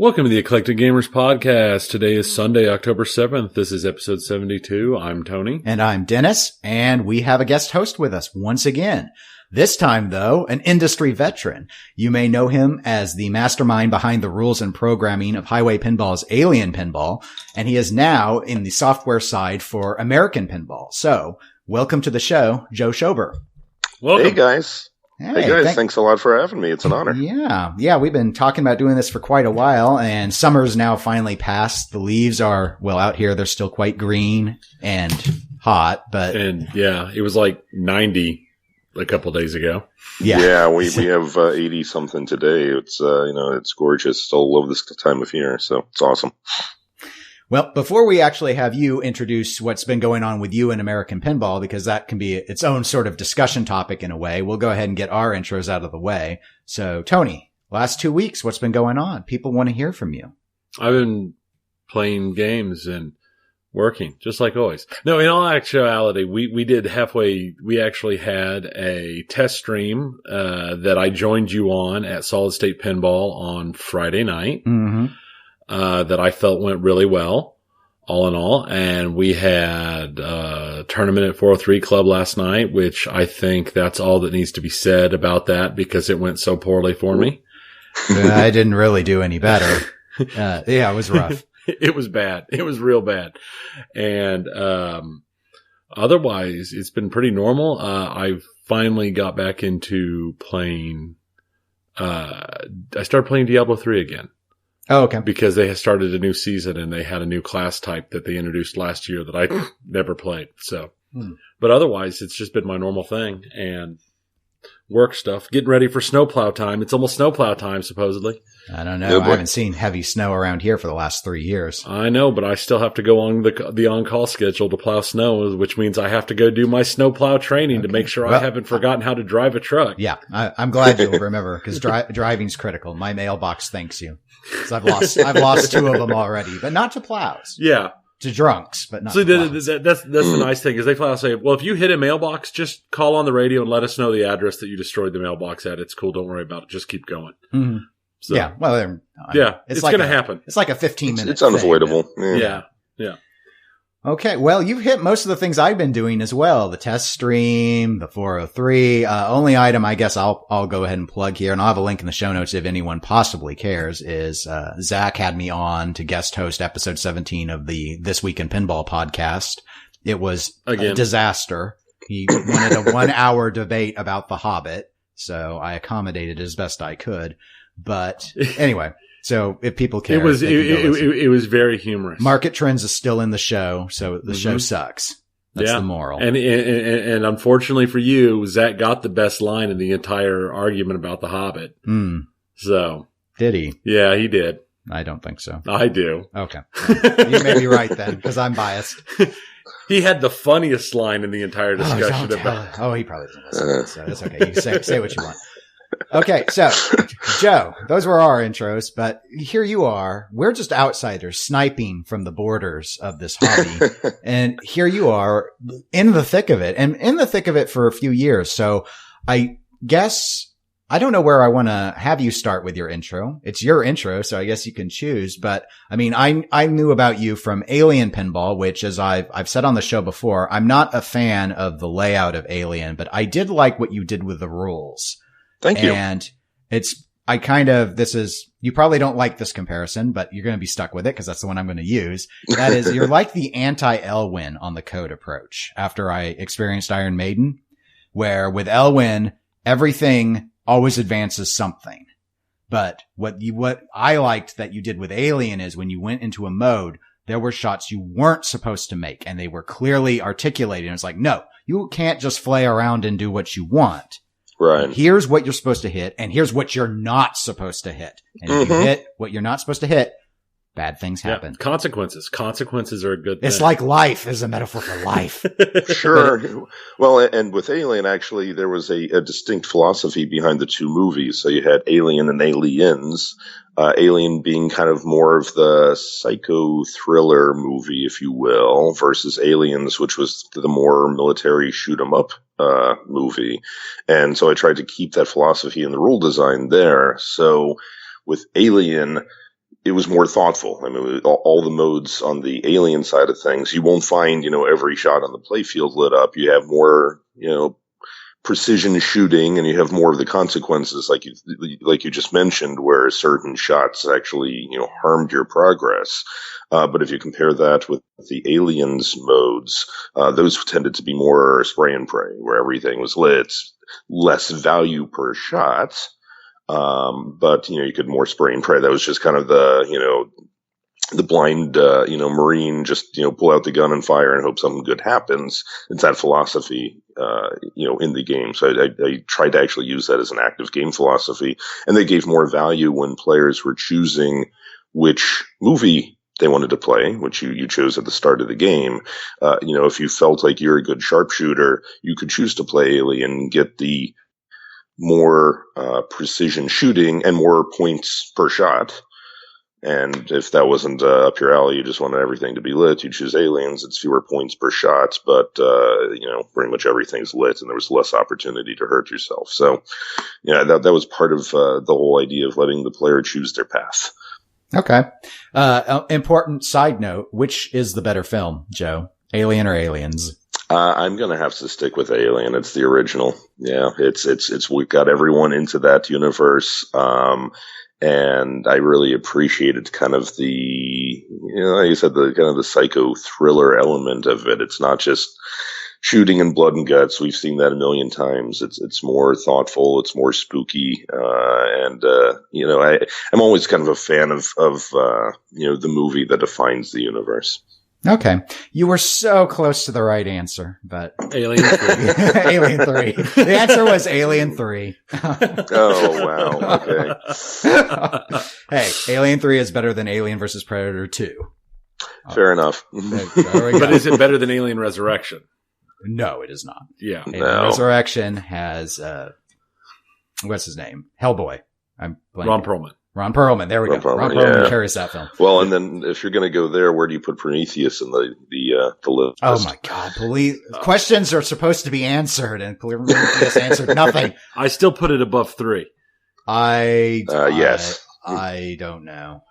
Welcome to the Eclectic Gamers Podcast. Today is Sunday, October 7th. This is episode 72. I'm Tony. And I'm Dennis. And we have a guest host with us once again. This time, though, an industry veteran. You may know him as the mastermind behind the rules and programming of Highway Pinball's Alien Pinball. And he is now in the software side for American Pinball. So, welcome to the show, Joe Schober. Welcome. Hey, guys. Hey guys, thanks a lot for having me. It's an honor. Yeah, we've been talking about doing this for quite a while, and summer's now finally passed. The leaves are, well, out here, they're still quite green and hot, but... And yeah, it was like 90 a couple days ago. Yeah, we have 80 something today. It's, it's gorgeous. Still love this time of year, so it's awesome. Well, before we actually have you introduce what's been going on with you in American Pinball, because that can be its own sort of discussion topic in a way, we'll go ahead and get our intros out of the way. So, Tony, last 2 weeks, what's been going on? People want to hear from you. I've been playing games and working, just like always. No, in all actuality, we did halfway, we actually had a test stream that I joined you on at Solid State Pinball on Friday night. Mm-hmm. That I felt went really well, all in all. And we had a tournament at 403 Club last night, which I think that's all that needs to be said about that because it went so poorly for me. I didn't really do any better. Yeah, it was rough. It was bad. It was real bad. And otherwise, it's been pretty normal. I finally got back into playing. I started playing Diablo 3 again. Oh, okay. Because they had started a new season and they had a new class type that they introduced last year that I never played. So, but otherwise, it's just been my normal thing and work stuff. Getting ready for snowplow time. It's almost snowplow time, supposedly. I don't know. I haven't seen heavy snow around here for the last 3 years. I know, but I still have to go on the on-call schedule to plow snow, which means I have to go do my snowplow training to make sure I haven't forgotten how to drive a truck. Yeah, I'm glad you'll remember because driving's critical. My mailbox thanks you. So I've lost 2 of them already, but not to plows. Yeah. To drunks, but not so to plows. That's the nice thing is they flat out say, well, if you hit a mailbox, just call on the radio and let us know the address that you destroyed the mailbox at. It's cool. Don't worry about it. Just keep going. Mm-hmm. So, yeah. Well, it's like going to happen. It's like a 15-minute It's unavoidable. Yeah. Okay. Well, you've hit most of the things I've been doing as well. The test stream, the 403. Only item I guess I'll go ahead and plug here, and I'll have a link in the show notes if anyone possibly cares, is Zach had me on to guest host episode 17 of the This Week in Pinball podcast. It was a disaster. He wanted a 1-hour debate about The Hobbit, so I accommodated as best I could. But anyway. So if people care, it was very humorous. Market Trends is still in the show, so the show sucks. That's the moral. And unfortunately for you, Zach got the best line in the entire argument about The Hobbit. So did he? Yeah, he did. I don't think so. I do. Okay, you may be right then, because I'm biased. He had the funniest line in the entire discussion about. Oh, he probably doesn't listen, so that's okay. You can say what you want. Okay, so, Joe, those were our intros, but here you are. We're just outsiders sniping from the borders of this hobby. And here you are in the thick of it, and in the thick of it for a few years. So I guess, I don't know where I want to have you start with your intro. It's your intro, so I guess you can choose. But I mean, I knew about you from Alien Pinball, which, as I've said on the show before, I'm not a fan of the layout of Alien, but I did like what you did with the rules. Thank you. And you probably don't like this comparison, but you're going to be stuck with it because that's the one I'm going to use. That is, you're like the anti-Elwyn on the code approach after I experienced Iron Maiden, where with Elwyn, everything always advances something. But what I liked that you did with Alien is when you went into a mode, there were shots you weren't supposed to make and they were clearly articulated. And it's like, no, you can't just flay around and do what you want. Right. Here's what you're supposed to hit, and here's what you're not supposed to hit. And if you hit what you're not supposed to hit, bad things happen. Yeah. Consequences are a good thing. It's like life is a metaphor for life. Sure. Well, and with Alien, actually, there was a distinct philosophy behind the 2 movies. So you had Alien and Aliens. Alien being kind of more of the psycho thriller movie, if you will, versus Aliens, which was the more military shoot 'em up movie. And so I tried to keep that philosophy in the rule design there. So with Alien, it was more thoughtful. I mean, all the modes on the Alien side of things, you won't find, every shot on the playfield lit up. You have more, precision shooting, and you have more of the consequences, like you just mentioned, where certain shots actually, harmed your progress. But if you compare that with the Aliens modes, those tended to be more spray and pray, where everything was lit, less value per shot. But, you could more spray and pray. That was just kind of the blind, Marine, just, pull out the gun and fire and hope something good happens. It's that philosophy, in the game. So I tried to actually use that as an active game philosophy. And they gave more value when players were choosing which movie they wanted to play, which you chose at the start of the game. If you felt like you're a good sharpshooter, you could choose to play Alien, get the more precision shooting and more points per shot. And if that wasn't up your alley, you just wanted everything to be lit, you choose Aliens. It's fewer points per shot, but pretty much everything's lit, and there was less opportunity to hurt yourself. So, that was part of the whole idea of letting the player choose their path. Okay. Important side note: which is the better film, Joe? Alien or Aliens? I'm gonna have to stick with Alien. It's the original. Yeah, it's we got everyone into that universe. And I really appreciated kind of the, like you said, the kind of the psycho thriller element of it. It's not just shooting and blood and guts. We've seen that a million times. It's more thoughtful. It's more spooky. I'm always kind of a fan of the movie that defines the universe. Okay. You were so close to the right answer, but Alien 3. Alien 3. The answer was Alien 3. Oh, wow. Okay. Hey, Alien 3 is better than Alien versus Predator 2. Fair enough. But is it better than Alien Resurrection? No, it is not. Yeah. Alien Resurrection has, what's his name? Hellboy. Ron Perlman. Ron Perlman. There we go. Ron Perlman carries that film. Well, and then if you're going to go there, where do you put Prometheus in the list? Oh my God! Questions are supposed to be answered, and Prometheus answered nothing. I still put it above 3. Yes. I don't know.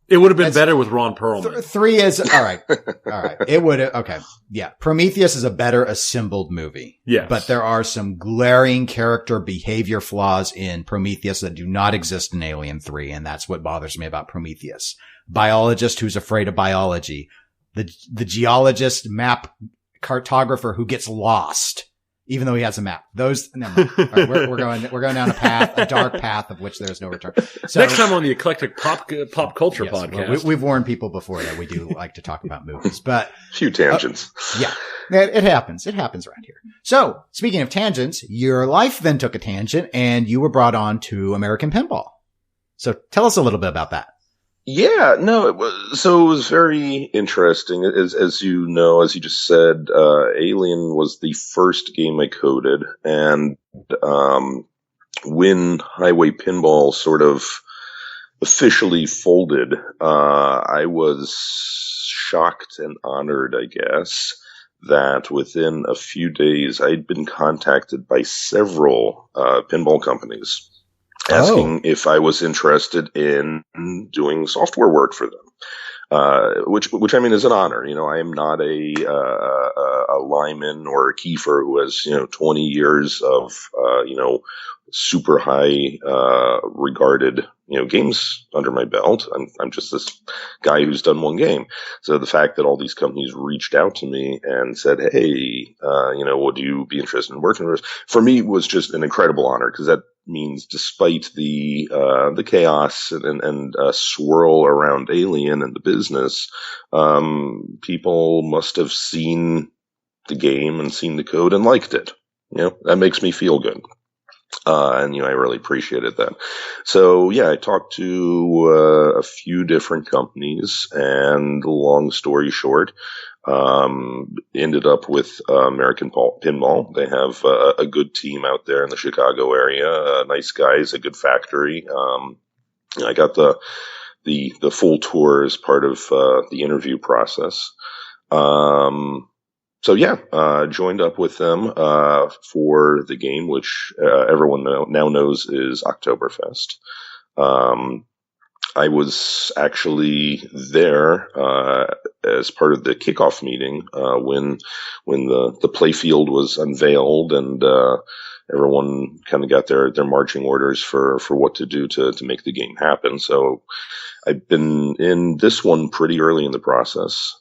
It would have been better with Ron Perlman. 3 is all right. All right. It would. Okay. Yeah. Prometheus is a better assembled movie. Yes. But there are some glaring character behavior flaws in Prometheus that do not exist in Alien 3. And that's what bothers me about Prometheus. Biologist who's afraid of biology. The geologist map cartographer who gets lost, even though he has a map. Never mind. All right, we're going down a dark path of which there's no return. So, next time on the Eclectic Pop Culture podcast. Well, we've warned people before that we do like to talk about movies, but a few tangents. Yeah, it happens. It happens around here. So speaking of tangents, your life then took a tangent and you were brought on to American Pinball. So tell us a little bit about that. Yeah, no, it was very interesting. As you know, as you just said, Alien was the first game I coded, and when Highway Pinball sort of officially folded, I was shocked and honored, I guess, that within a few days I'd been contacted by several pinball companies asking if I was interested in doing software work for them, which I mean is an honor. I am not a Lyman or a Kiefer who has 20 years of super high regarded games under my belt. I'm just this guy who's done one game. So the fact that all these companies reached out to me and said, "Hey, would you be interested in working with us?" For me was just an incredible honor, because that means despite the chaos and swirl around Alien and the business, people must have seen the game and seen the code and liked it. That makes me feel good. And I really appreciated that. So yeah, I talked to a few different companies, and long story short, ended up with American Pinball. They have a good team out there in the Chicago area. Nice guys, a good factory. I got the full tour as part of the interview process. So yeah, joined up with them for the game, which everyone now knows is Oktoberfest. I was actually there as part of the kickoff meeting when the play field was unveiled, and everyone kind of got their marching orders for what to do to make the game happen. So I've been in this one pretty early in the process.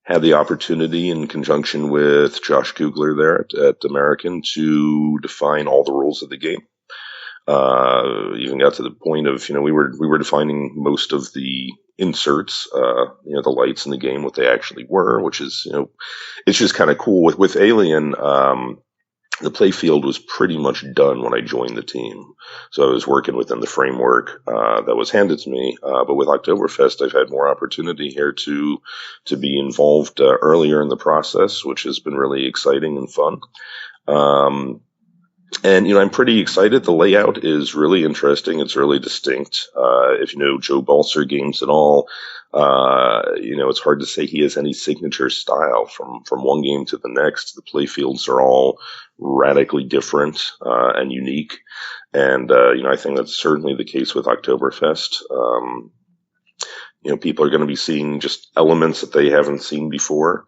Had the opportunity in conjunction with Josh Kugler there at American to define all the rules of the game. Even got to the point of, we were defining most of the inserts, the lights in the game, what they actually were, which is, it's just kind of cool. With Alien, the play field was pretty much done when I joined the team. So I was working within the framework that was handed to me. But with Oktoberfest, I've had more opportunity here to be involved earlier in the process, which has been really exciting and fun. And, I'm pretty excited. The layout is really interesting. It's really distinct. If you know Joe Balser games at all, it's hard to say he has any signature style from one game to the next. The play fields are all radically different, and unique. And, I think that's certainly the case with Oktoberfest. People are going to be seeing just elements that they haven't seen before.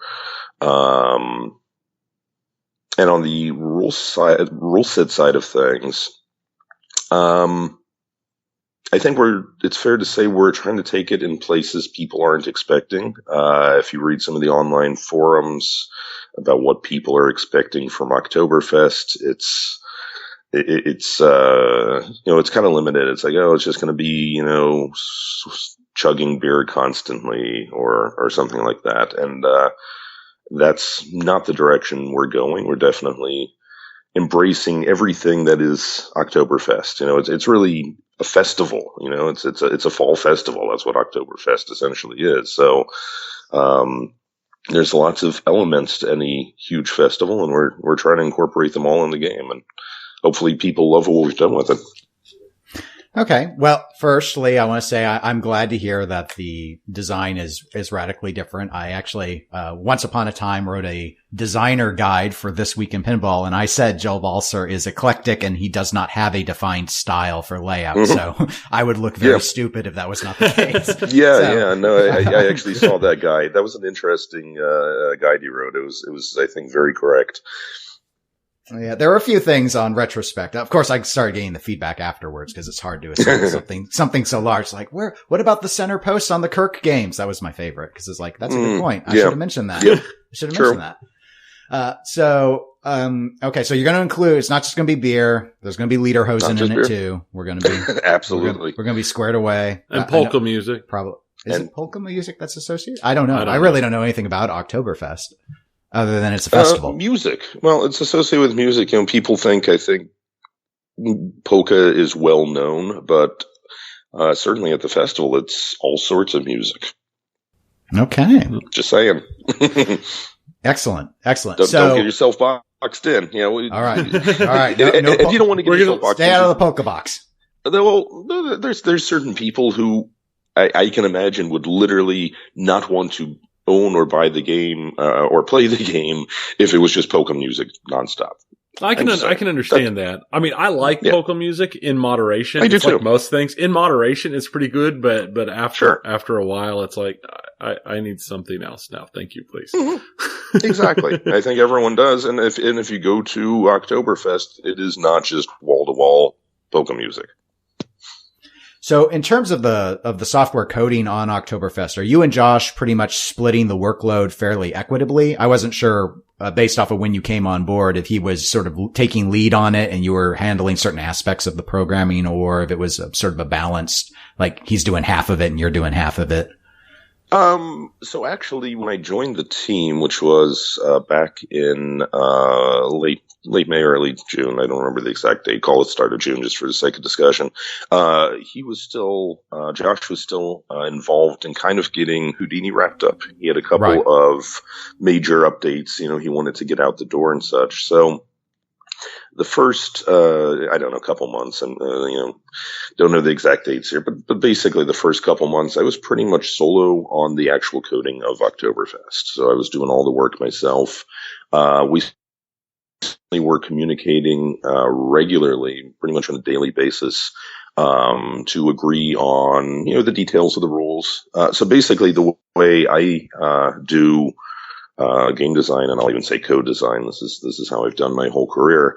And on the rule set side of things, I think it's fair to say we're trying to take it in places people aren't expecting. If you read some of the online forums about what people are expecting from Oktoberfest, it's kind of limited. It's like, it's just going to be, chugging beer constantly or something like that. And, that's not the direction we're going. We're definitely embracing everything that is Oktoberfest. It's really a festival. It's a fall festival. That's what Oktoberfest essentially is. So, there's lots of elements to any huge festival, and we're trying to incorporate them all in the game, and hopefully people love what we've done with it. Okay. Well, firstly, I want to say I'm glad to hear that the design is radically different. I actually, once upon a time wrote a designer guide for This Week in Pinball, and I said Joe Balser is eclectic and he does not have a defined style for layout. Mm-hmm. So I would look very stupid if that was not the case. No, I actually saw that guide. That was an interesting, guide you wrote. It was, I think, very correct. Yeah, there were a few things on retrospect. Of course, I started getting the feedback afterwards because it's hard to assemble something so large. Like, what about the center posts on the Kirk games? That was my favorite because it's like, that's a good point. I should have mentioned that. Yep. I should have mentioned that. Okay. So you're going to include, it's not just going to be beer. There's going to be lederhosen in it too. We're going to be, absolutely. We're going to be squared away. And polka music. Probably. Is it polka music that's associated? I don't know. I really don't know anything about Oktoberfest. Other than it's a festival. Music. Well, it's associated with music. People I think polka is well known, but certainly at the festival, it's all sorts of music. Okay. Just saying. Excellent. Don't get yourself boxed in. All right. If you don't want to get yourself boxed in, stay out of the polka box. Well, there's certain people who I can imagine would literally not want to own or buy the game or play the game if it was just polka music nonstop. I can understand that. I mean, I like polka music in moderation. I do too. Like most things in moderation, it's pretty good. But after a while, it's like I need something else now. Thank you, please. Mm-hmm. Exactly. I think everyone does. And if you go to Oktoberfest, it is not just wall to wall polka music. So in terms of the software coding on Oktoberfest, are you and Josh pretty much splitting the workload fairly equitably? I wasn't sure, based off of when you came on board, if he was sort of taking lead on it and you were handling certain aspects of the programming, or if it was sort of a balanced, like he's doing half of it and you're doing half of it. So actually when I joined the team, which was, back in, late May, early June, I don't remember the exact date, call it start of June just for the sake of discussion. Josh was still involved in kind of getting Houdini wrapped up. He had a couple of major updates, he wanted to get out the door and such. So the first, couple months, and, don't know the exact dates here, but basically the first couple months, I was pretty much solo on the actual coding of Oktoberfest. So I was doing all the work myself. We were communicating regularly, pretty much on a daily basis, to agree on, the details of the rules. So basically the way I, do, game design, and I'll even say code design, this is how I've done my whole career,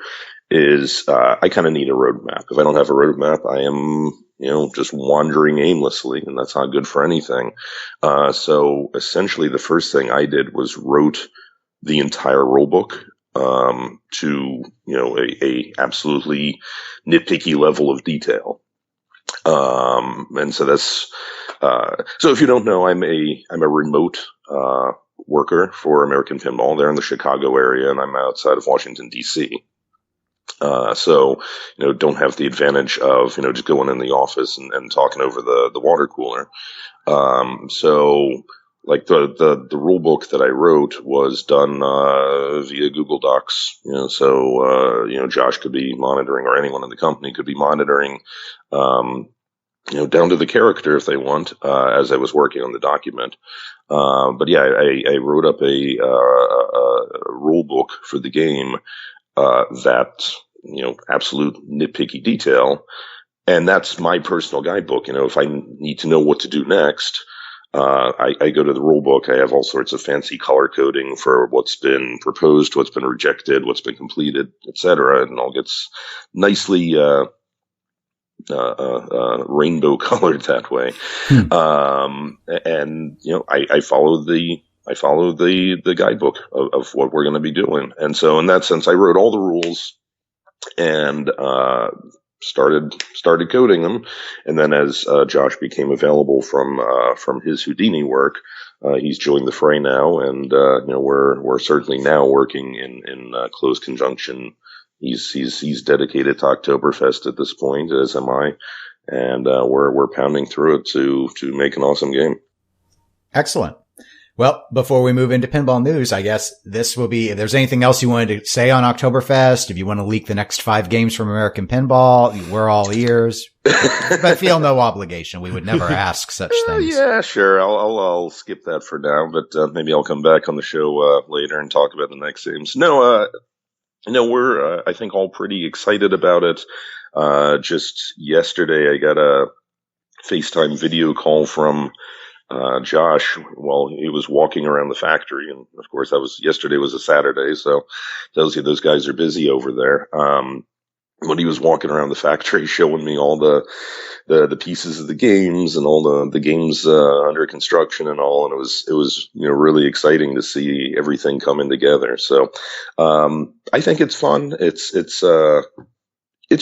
is, I kind of need a roadmap. If I don't have a roadmap, I am, just wandering aimlessly, and that's not good for anything. So essentially the first thing I did was wrote the entire rule book, to, a absolutely nitpicky level of detail. And so that's, so if you don't know, I'm a remote, worker for American Pinball. They're in the Chicago area, and I'm outside of Washington, D.C. So, don't have the advantage of, just going in the office and talking over the water cooler. So like the rule book that I wrote was done, via Google Docs, so, Josh could be monitoring, or anyone in the company could be monitoring, down to the character if they want, as I was working on the document. But yeah, I wrote up a rule book for the game, that, absolute nitpicky detail. And that's my personal guidebook. If I need to know what to do next, I go to the rule book. I have all sorts of fancy color coding for what's been proposed, what's been rejected, what's been completed, etc. And it all gets nicely, rainbow colored that way. And, I follow the guidebook of what we're going to be doing. And so in that sense, I wrote all the rules and, started coding them. And then as, Josh became available from his Houdini work, he's joined the fray now. And, we're certainly now working in close conjunction. He's dedicated to Oktoberfest at this point, as am I, and we're pounding through it to make an awesome game. Excellent. Well, before we move into pinball news, I guess this will be, if there's anything else you wanted to say on Oktoberfest, if you want to leak the next 5 games from American Pinball, we're all ears, but feel no obligation. We would never ask such things. Yeah, sure. I'll skip that for now, but maybe I'll come back on the show later and talk about the next games. No, we're, I think, all pretty excited about it. Just yesterday, I got a FaceTime video call from Josh while he was walking around the factory. And of course, yesterday was a Saturday, so tells you those guys are busy over there. When he was walking around the factory showing me all the pieces of the games and all the games under construction and all, and it was really exciting to see everything coming together. So I think it's fun. It's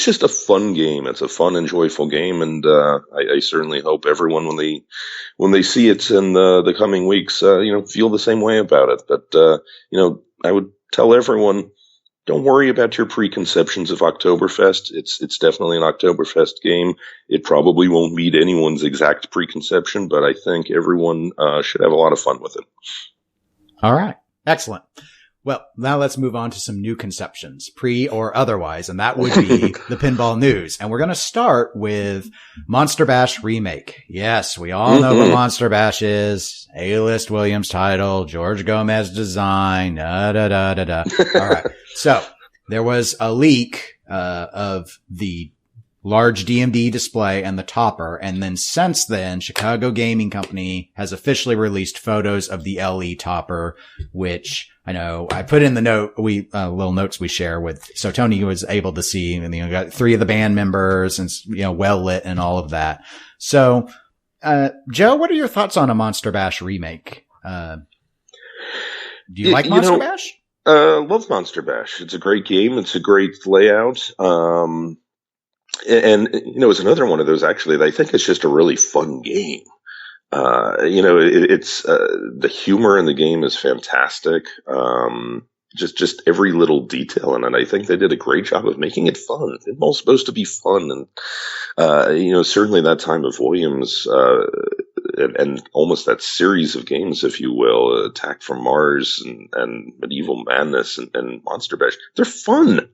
just a fun game. It's a fun and joyful game, and I certainly hope everyone when they see it in the coming weeks, feel the same way about it. But I would tell everyone, don't worry about your preconceptions of Oktoberfest. It's definitely an Oktoberfest game. It probably won't meet anyone's exact preconception, but I think everyone should have a lot of fun with it. All right. Excellent. Well, now let's move on to some new conceptions, pre or otherwise, and that would be the pinball news. And we're going to start with Monster Bash Remake. Yes, we all know what Monster Bash is. A-list Williams title, George Gomez design, All right. So there was a leak of the large DMD display and the topper. And then since then, Chicago Gaming Company has officially released photos of the LE topper, which I know I put in the note, little notes we share with, so Tony was able to see, and got 3 of the band members and, well lit and all of that. So, Joe, what are your thoughts on a Monster Bash remake? Do you like Monster Bash? Love Monster Bash. It's a great game. It's a great layout. And it's another one of those actually that I think it's just a really fun game. It's the humor in the game is fantastic. Just every little detail in it. I think they did a great job of making it fun. Pinball's supposed to be fun, and certainly that time of Williams, and almost that series of games, if you will, Attack from Mars and Medieval Madness and Monster Bash. They're fun.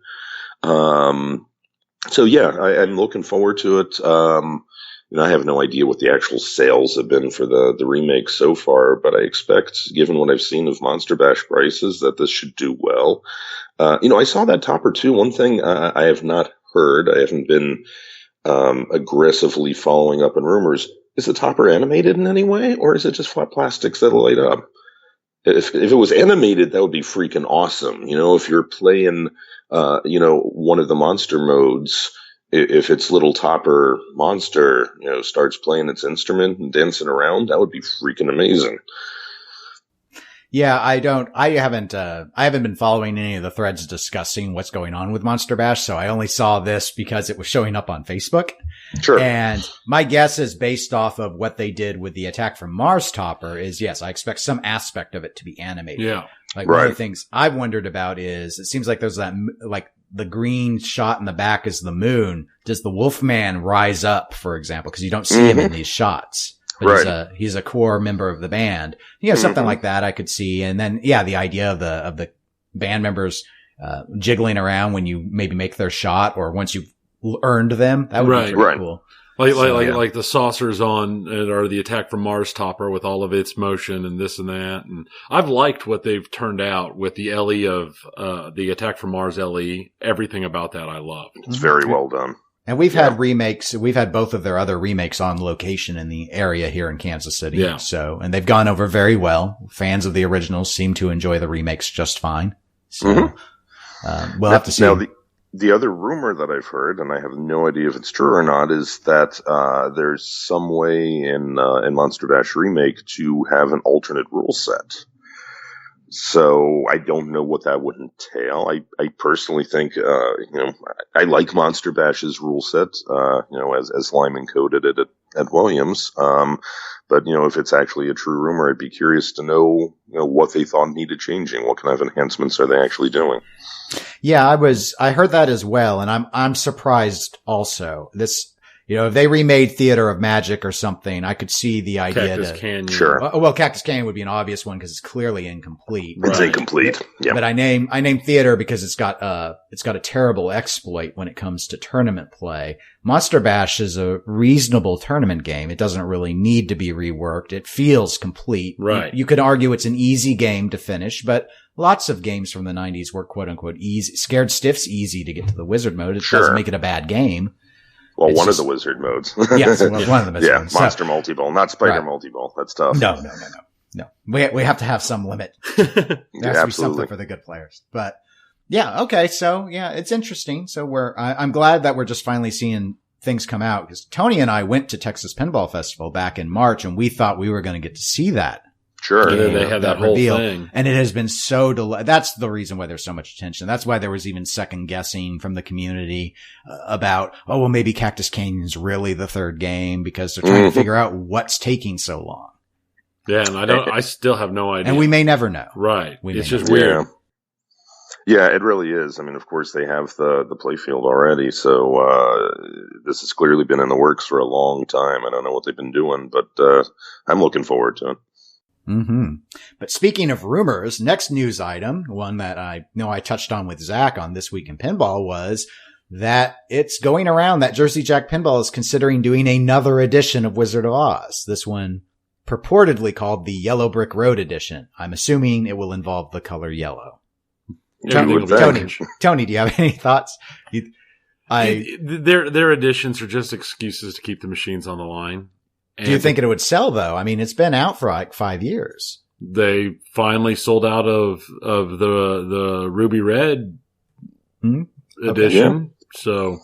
So yeah, I'm looking forward to it. I have no idea what the actual sales have been for the remake so far, but I expect, given what I've seen of Monster Bash prices, that this should do well. I saw that topper too. One thing I have not heard, I haven't been aggressively following up on rumors. Is the topper animated in any way, or is it just flat plastics that'll light up? If it was animated, that would be freaking awesome. If you're playing, one of the monster modes, if its little topper monster, starts playing its instrument and dancing around, that would be freaking amazing. Yeah, I haven't been following any of the threads discussing what's going on with Monster Bash, so I only saw this because it was showing up on Facebook. Sure. And my guess is based off of what they did with the Attack from Mars topper is, yes, I expect some aspect of it to be animated. Yeah. Like one of the things I've wondered about is it seems like there's that, like the green shot in the back is the moon. Does the Wolfman rise up, for example? Because you don't see him in these shots. But he's a core member of the band. Something like that I could see. And then, the idea of the band members, jiggling around when you maybe make their shot or once you've earned them. That would be pretty cool. Like the saucers on or the Attack from Mars topper with all of its motion and this and that. And I've liked what they've turned out with the LE of, the Attack from Mars LE. Everything about that I loved. It's very well done. And we've had remakes. We've had both of their other remakes on location in the area here in Kansas City. Yeah. So, and they've gone over very well. Fans of the originals seem to enjoy the remakes just fine. So, we'll have to see. Now, the other rumor that I've heard, and I have no idea if it's true or not, is that there's some way in Monster Bash Remake to have an alternate rule set. So I don't know what that would entail. I personally think, I like Monster Bash's rule set, as Lyman coded it at Williams. But if it's actually a true rumor, I'd be curious to know, what they thought needed changing. What kind of enhancements are they actually doing? Yeah, I heard that as well. And I'm surprised also. If they remade Theater of Magic or something, I could see the idea. Cactus Canyon. Sure. Well, Cactus Canyon would be an obvious one because it's clearly incomplete. It's incomplete. Yeah. But I name Theater because it's got a terrible exploit when it comes to tournament play. Monster Bash is a reasonable tournament game. It doesn't really need to be reworked. It feels complete. Right. You could argue it's an easy game to finish, but lots of games from the 90s were quote unquote easy. Scared Stiff's easy to get to the wizard mode. It doesn't make it a bad game. Well, it's of the wizard modes. Yes, one of the wizard modes. Monster multi-ball, not spider multi-ball. That's tough. No. We have to have some limit. There has to be something for the good players. But okay. So it's interesting. So I'm glad that we're just finally seeing things come out because Tony and I went to Texas Pinball Festival back in March and we thought we were going to get to see that. Sure. They had that whole thing. And it has been so delayed. That's the reason why there's so much attention. That's why there was even second guessing from the community about, maybe Cactus Canyon's really the third game because they're trying to figure out what's taking so long. Yeah. And I still have no idea. And we may never know. Right. It's just weird. Yeah, it really is. I mean, of course they have the playfield already. So, this has clearly been in the works for a long time. I don't know what they've been doing, but, I'm looking forward to it. But speaking of rumors, next news item, one that I know I touched on with Zach on This Week in Pinball was that it's going around that Jersey Jack Pinball is considering doing another edition of Wizard of Oz. This one purportedly called the Yellow Brick Road edition. I'm assuming it will involve the color yellow. Tony, do you have any thoughts? Their editions are just excuses to keep the machines on the line. Do you think it would sell though? I mean, it's been out for like 5 years. They finally sold out of the Ruby Red edition. So,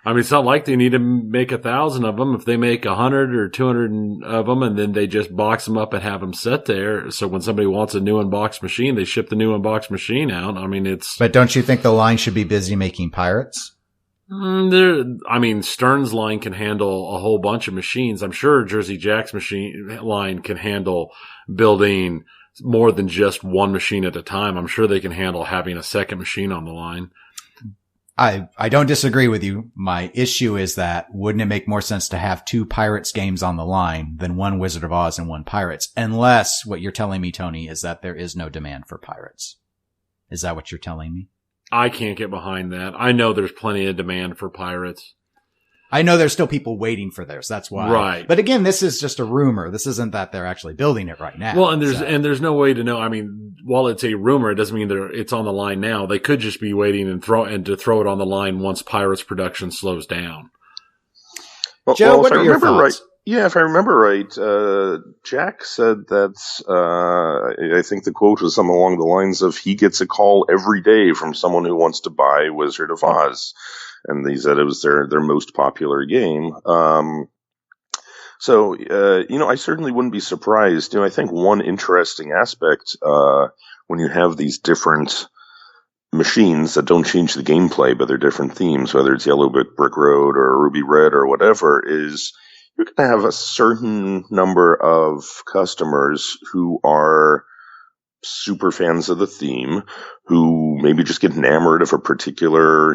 I mean, it's not like they need to make 1,000 of them. If they make 100 or 200 of them and then they just box them up and have them set there. So when somebody wants a new unboxed machine, they ship the new unboxed machine out. I mean, But don't you think the line should be busy making pirates? Stern's line can handle a whole bunch of machines. I'm sure Jersey Jack's machine line can handle building more than just one machine at a time. I'm sure they can handle having a second machine on the line. I don't disagree with you. My issue is that wouldn't it make more sense to have 2 Pirates games on the line than one Wizard of Oz and one Pirates? Unless what you're telling me, Tony, is that there is no demand for Pirates. Is that what you're telling me? I can't get behind that. I know there's plenty of demand for Pirates. I know there's still people waiting for theirs. That's why. Right. But again, this is just a rumor. This isn't that they're actually building it right now. Well, and there's no way to know. I mean, while it's a rumor, it doesn't mean it's on the line now. They could just be waiting to throw it on the line once Pirates production slows down. Joe, what are your thoughts? Yeah, if I remember right, Jack said that, I think the quote was something along the lines of, he gets a call every day from someone who wants to buy Wizard of Oz. And he said it was their most popular game. So, I certainly wouldn't be surprised. I think one interesting aspect, when you have these different machines that don't change the gameplay, but they're different themes, whether it's Yellow Brick Road or Ruby Red or whatever, is you're going to have a certain number of customers who are super fans of the theme, who maybe just get enamored of a particular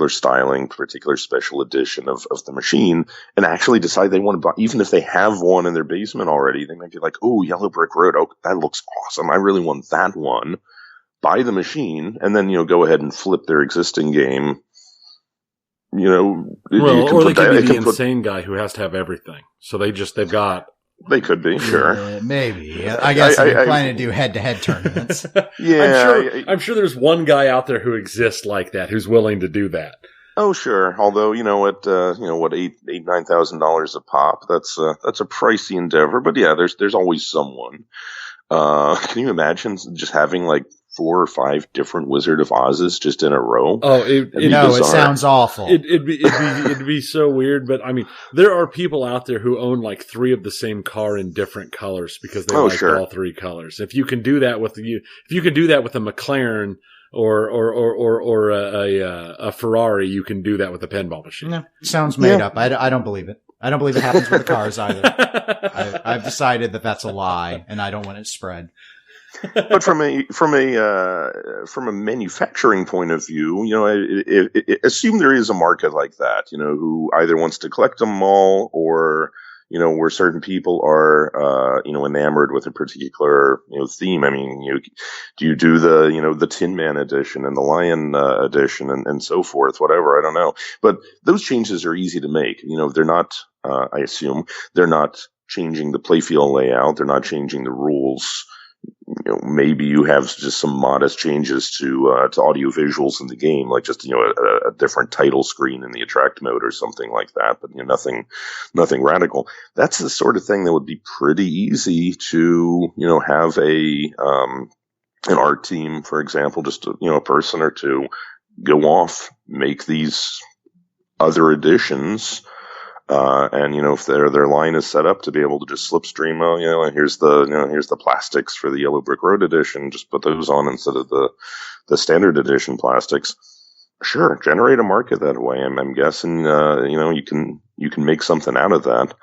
styling, particular special edition of the machine, and actually decide they want to buy, even if they have one in their basement already, they might be like, oh, Yellow Brick Road, oh, that looks awesome, I really want that one. Buy the machine, and then, go ahead and flip their existing game. Or they could be the insane guy who has to have everything. So they've got. They could be, sure. Maybe. I guess they're planning to do head-to-head tournaments. Yeah. I'm sure there's one guy out there who exists like that, who's willing to do that. Oh, sure. Although, at $9,000 a pop, that's a pricey endeavor. But yeah, there's always someone. Can you imagine just having like 4 or 5 different Wizard of Oz's just in a row? Oh, it sounds awful. It'd be so weird. But I mean, there are people out there who own like 3 of the same car in different colors because they like all 3 colors. If you can do that with a McLaren or a Ferrari, you can do that with a pinball machine. No, sounds made up. I don't believe it. I don't believe it happens with the cars either. I've decided that that's a lie, and I don't want it spread. But from a manufacturing point of view, assume there is a market like that, who either wants to collect them all, or where certain people are, enamored with a particular, theme. I mean, do you do the Tin Man edition and the Lion edition and so forth, whatever, I don't know. But those changes are easy to make. They're not, I assume, they're not changing the playfield layout. They're not changing the rules. Maybe you have just some modest changes to audio visuals in the game, like just, a different title screen in the attract mode or something like that, but nothing radical. That's the sort of thing that would be pretty easy to, have an art team, for example, just, a person or two go off, make these other editions. And if their line is set up to be able to just slipstream, and here's the plastics for the Yellow Brick Road edition, just put those on instead of the standard edition plastics. Sure, generate a market that way. I'm guessing, you can make something out of that.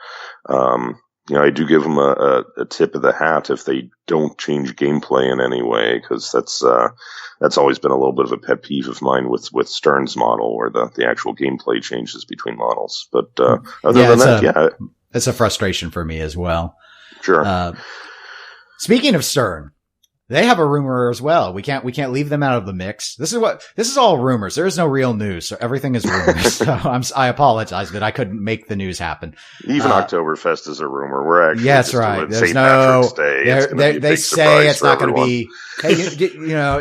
I do give them a tip of the hat if they don't change gameplay in any way, because that's always been a little bit of a pet peeve of mine with Stern's model, where the actual gameplay changes between models. But other than that, it's a frustration for me as well. Sure. Speaking of Stern, they have a rumor as well. We can't leave them out of the mix. This is all rumors. There is no real news. So everything is rumors. So I apologize, but I couldn't make the news happen. Even Oktoberfest is a rumor. We're actually that's right. There's St. Patrick's Day. They say it's not going to be. Hey,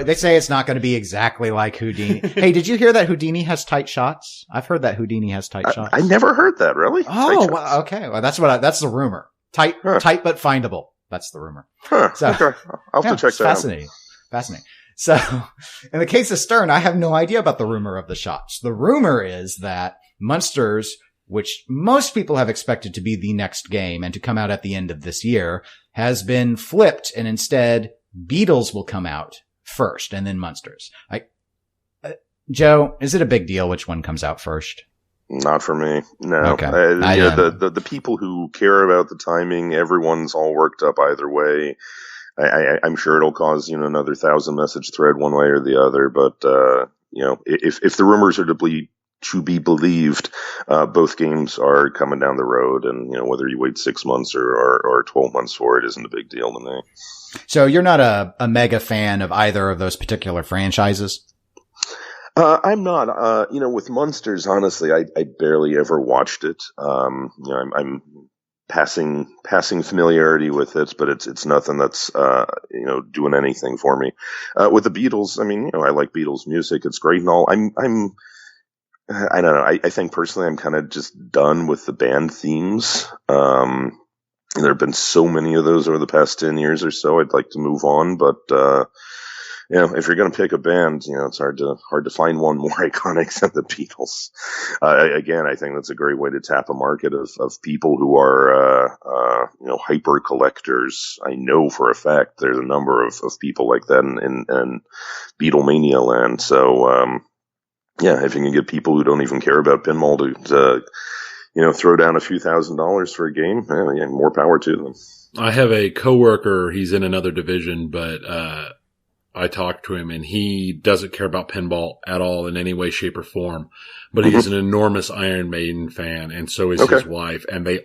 they say it's not going to be exactly like Houdini. Hey, did you hear that Houdini has tight shots? I've heard that Houdini has tight shots. I never heard that. Really? Oh, well, okay. Well, that's the rumor. Tight but findable. That's the rumor. Huh, so, okay. I'll have to check that out. Fascinating. So, in the case of Stern, I have no idea about the rumor of the shots. The rumor is that Munsters, which most people have expected to be the next game and to come out at the end of this year, has been flipped, and instead Beatles will come out first and then Munsters. Joe, is it a big deal which one comes out first? Not for me. No. Okay. The people who care about the timing, everyone's all worked up either way. I'm sure it'll cause, another 1,000 message thread one way or the other. But, if the rumors are to be believed, both games are coming down the road, and, whether you wait 6 months or 12 months for it isn't a big deal to me. So you're not a mega fan of either of those particular franchises? I'm not, with Munsters, honestly, I barely ever watched it. I'm passing familiarity with it, but it's nothing that's, doing anything for me. With the Beatles, I mean, I like Beatles music. It's great and all. I don't know. I think personally I'm kind of just done with the band themes. There have been so many of those over the past 10 years or so. I'd like to move on, but, if you're going to pick a band, it's hard to find one more iconic than the Beatles. Again, I think that's a great way to tap a market of people who are, hyper collectors. I know for a fact there's a number of people like that in Beatlemania land. So, if you can get people who don't even care about pinball to throw down a few $1,000s for a game, more power to them. I have a coworker. He's in another division, but I talked to him, and he doesn't care about pinball at all in any way, shape, or form. But he's an enormous Iron Maiden fan, and so is his wife. And they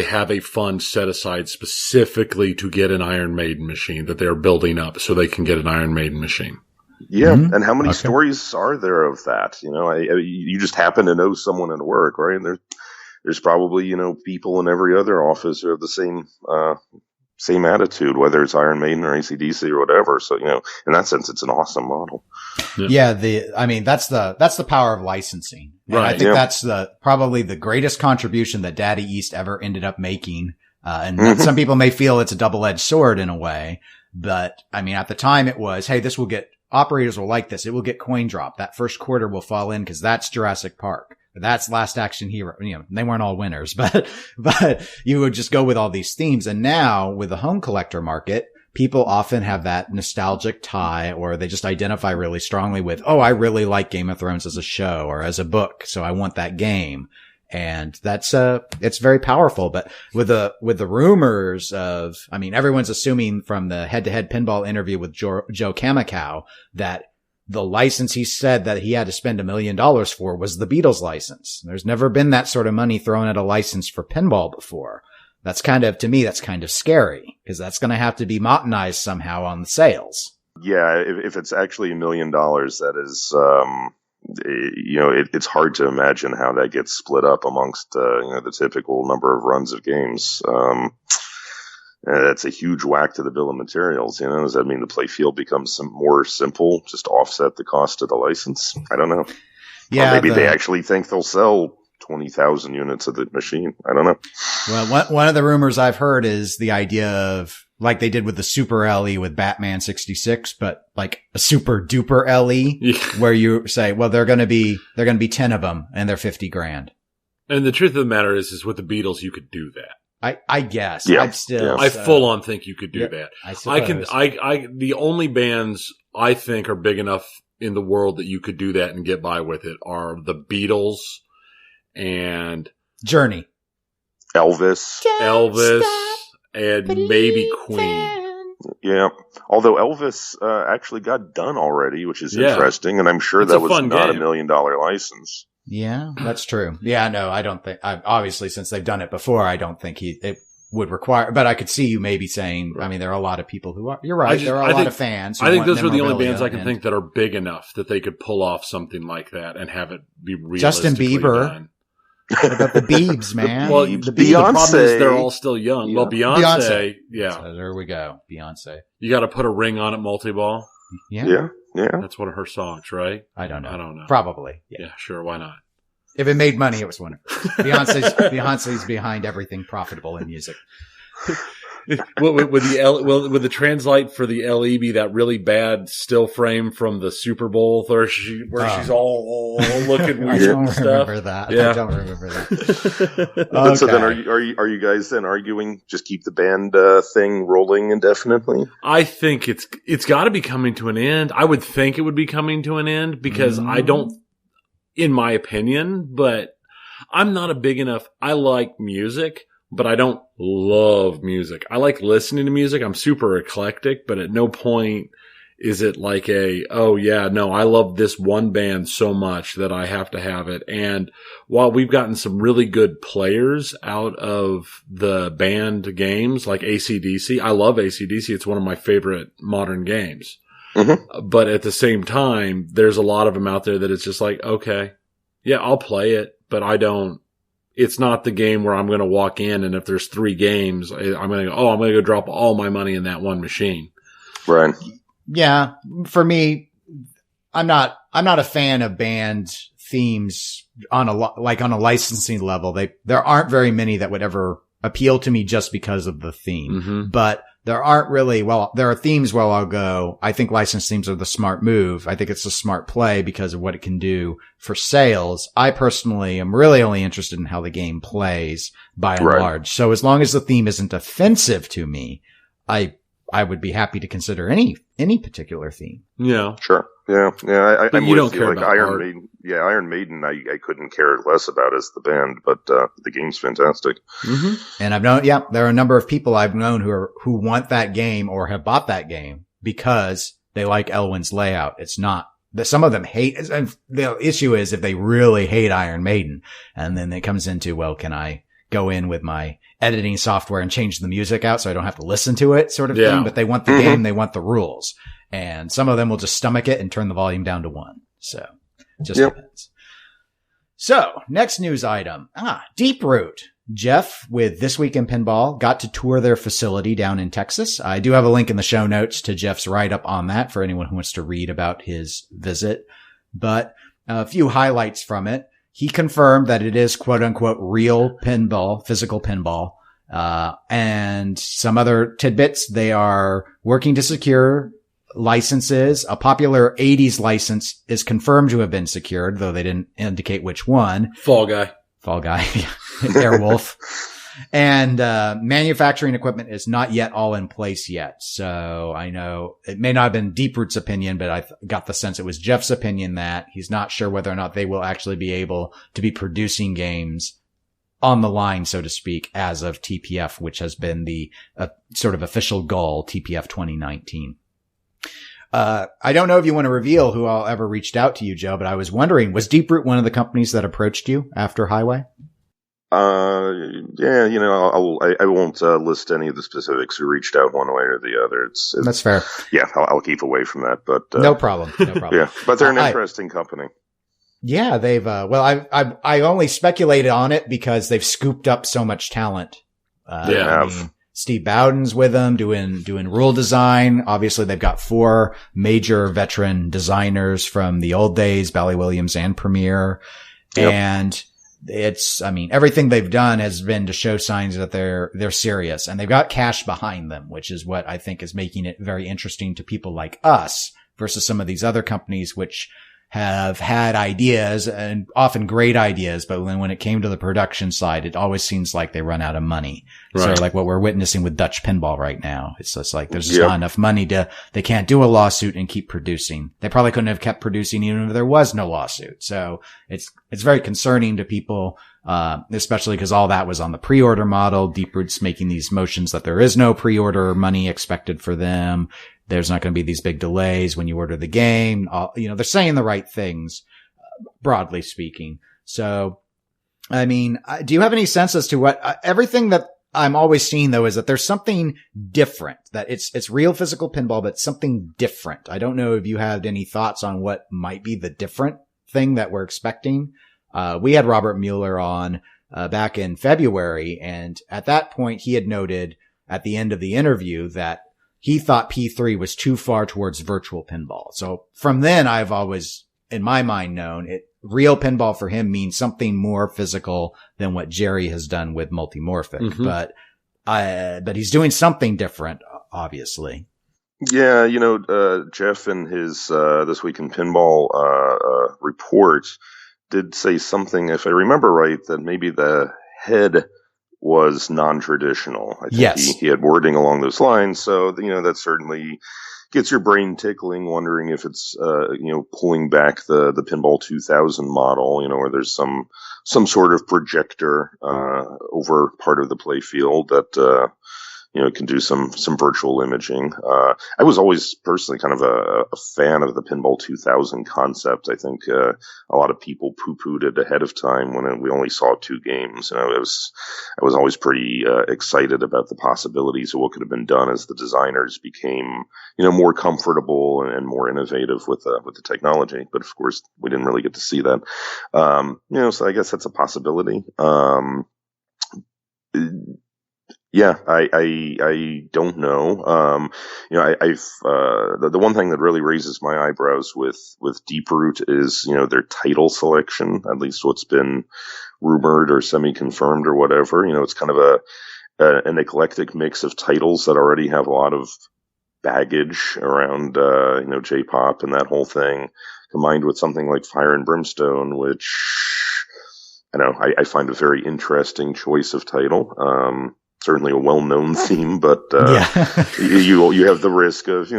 have a fund set aside specifically to get an Iron Maiden machine that they're building up so they can get an Iron Maiden machine. Yeah, and how many stories are there of that? You just happen to know someone at work, right? And there's probably people in every other office who have the same attitude, whether it's Iron Maiden or AC/DC or whatever. So in that sense, it's an awesome model. Yeah, that's the power of licensing. And right. I think that's probably the greatest contribution that Daddy East ever ended up making. And some people may feel it's a double-edged sword in a way, but at the time it was, hey, operators will like this. It will get coin drop. That first quarter will fall in because that's Jurassic Park. That's Last Action Hero. They weren't all winners, but you would just go with all these themes. And now with the home collector market, people often have that nostalgic tie, or they just identify really strongly with, oh, I really like Game of Thrones as a show or as a book, so I want that game. And that's, it's very powerful. But with the rumors of, everyone's assuming from the head-to-head pinball interview with Joe Kamikow that the license he said that he had to spend $1 million for was the Beatles license. There's never been that sort of money thrown at a license for pinball before. That's to me, that's kind of scary because that's going to have to be monetized somehow on the sales. Yeah. If it's actually $1 million, that is, it's hard to imagine how that gets split up amongst, the typical number of runs of games. That's a huge whack to the bill of materials. Does that mean the play field becomes more simple, just to offset the cost of the license? I don't know. Yeah. Or maybe they actually think they'll sell 20,000 units of the machine. I don't know. Well, one of the rumors I've heard is the idea of, like they did with the Super LE with Batman 66, but like a super duper LE where you say, well, they're going to be 10 of them and they're $50,000. And the truth of the matter is with the Beatles, you could do that. I guess. Yeah. I full on think you could do that. I can, the only bands I think are big enough in the world that you could do that and get by with it are the Beatles and Journey. Elvis, and maybe Queen. Yeah. Although Elvis actually got done already, which is interesting, and I'm sure that was not $1 million license. Yeah, that's true. Yeah, no, I don't think, obviously since they've done it before, I don't think it would require, but I could see you maybe saying, there are a lot of people who are, you're right, there are a lot of fans. I think those are the only bands I can think that are big enough that they could pull off something like that and have it be realistically Justin Bieber. done. What about the Biebs, man? Well, the problem is they're all still young. Yeah. Well, Beyonce. Yeah. So there we go. Beyonce. You got to put a ring on it, multi-ball. Yeah. That's one of her songs, right? I don't know. Probably. Yeah, sure. Why not? If it made money, it was one of hers. Beyonce's behind everything profitable in music. Would the translate for the LE be that really bad still frame from the Super Bowl where she's all looking weird and stuff? I don't remember that. Okay. So then are you guys then arguing just keep the band thing rolling indefinitely? I think it's got to be coming to an end. I would think it would be coming to an end because I don't, in my opinion, but I'm not a big enough, I like music, but I don't love music. I like listening to music. I'm super eclectic, but at no point is it like I love this one band so much that I have to have it. And while we've gotten some really good players out of the band games like AC/DC, I love AC/DC. It's one of my favorite modern games. Mm-hmm. But at the same time, there's a lot of them out there that it's just like, okay, yeah, I'll play it, but it's not the game where I'm going to walk in and if there's 3 games, I'm going to go drop all my money in that one machine. Right. Yeah. For me, I'm not I'm not a fan of band themes on a licensing level. There aren't very many that would ever appeal to me just because of the theme, but there aren't really, there are themes where I'll go, I think licensed themes are the smart move. I think it's a smart play because of what it can do for sales. I personally am really only interested in how the game plays by and large. So as long as the theme isn't offensive to me, I would be happy to consider any particular theme. Yeah. Sure. Yeah. I'm you with don't care like about Iron art. Maiden. Yeah, Iron Maiden. I couldn't care less about as the band, but the game's fantastic. And I've known, there are a number of people I've known who want that game or have bought that game because they like Elwyn's layout. It's not that some of them hate. The issue is if they really hate Iron Maiden, and then it comes into, well, can I go in with my editing software and change the music out so I don't have to listen to it, sort of thing. But they want the game, they want the rules. And some of them will just stomach it and turn the volume down to 1. So it just depends. So next news item. Deeproot. Jeff with This Week in Pinball got to tour their facility down in Texas. I do have a link in the show notes to Jeff's write-up on that for anyone who wants to read about his visit. But a few highlights from it. He confirmed that it is quote unquote real pinball, physical pinball. And some other tidbits. They are working to secure licenses. A popular 80s license is confirmed to have been secured, though they didn't indicate which one. Fall Guy. Airwolf. And manufacturing equipment is not yet all in place yet. So I know it may not have been Deeproot's opinion, but I got the sense it was Jeff's opinion that he's not sure whether or not they will actually be able to be producing games on the line, so to speak, as of TPF, which has been the sort of official goal, TPF 2019. I don't know if you want to reveal who all ever reached out to you, Joe, but I was wondering, was Deeproot one of the companies that approached you after Highway? Yeah, I won't list any of the specifics who reached out one way or the other. That's fair. Yeah, I'll keep away from that. But no problem. Yeah, but they're an interesting company. Yeah, they've. I only speculated on it because they've scooped up so much talent. Steve Bowden's with them doing rule design. Obviously, they've got 4 major veteran designers from the old days, Bally Williams and Premiere. Yep. And everything they've done has been to show signs that they're serious, and they've got cash behind them, which is what I think is making it very interesting to people like us versus some of these other companies, which have had ideas and often great ideas, but when it came to the production side, it always seems like they run out of money. Right. So like what we're witnessing with Dutch Pinball right now, it's just like there's just not enough money they can't do a lawsuit and keep producing. They probably couldn't have kept producing even if there was no lawsuit. So it's very concerning to people, especially because all that was on the pre-order model. Deeproot's making these motions that there is no pre-order money expected for them. There's not going to be these big delays when you order the game. They're saying the right things, broadly speaking. So, do you have any sense as to what everything that I'm always seeing though is that there's something different, that it's real physical pinball, but something different. I don't know if you had any thoughts on what might be the different thing that we're expecting. We had Robert Mueller on, back in February. And at that point, he had noted at the end of the interview that he thought P3 was too far towards virtual pinball. So from then, I've always, in my mind, known real pinball for him means something more physical than what Jerry has done with multimorphic. Mm-hmm. But he's doing something different, obviously. Yeah, Jeff in his This Week in Pinball report did say something, if I remember right, that maybe the head was non-traditional. I think he had wording along those lines. So, that certainly gets your brain tickling, wondering if it's, pulling back the Pinball 2000 model, where there's some sort of projector, over part of the play field that, can do some virtual imaging. I was always personally kind of a fan of the Pinball 2000 concept. I think a lot of people poo-pooed it ahead of time when we only saw 2 games. I was always pretty excited about the possibilities of what could have been done as the designers became, more comfortable and more innovative with the technology. But of course, we didn't really get to see that. So I guess that's a possibility. Yeah, I don't know. The one thing that really raises my eyebrows with Deeproot is, their title selection, at least what's been rumored or semi-confirmed or whatever. It's kind of an eclectic mix of titles that already have a lot of baggage around, J-pop and that whole thing, combined with something like Fire and Brimstone, which I find a very interesting choice of title. Certainly a well-known theme, but you have the risk of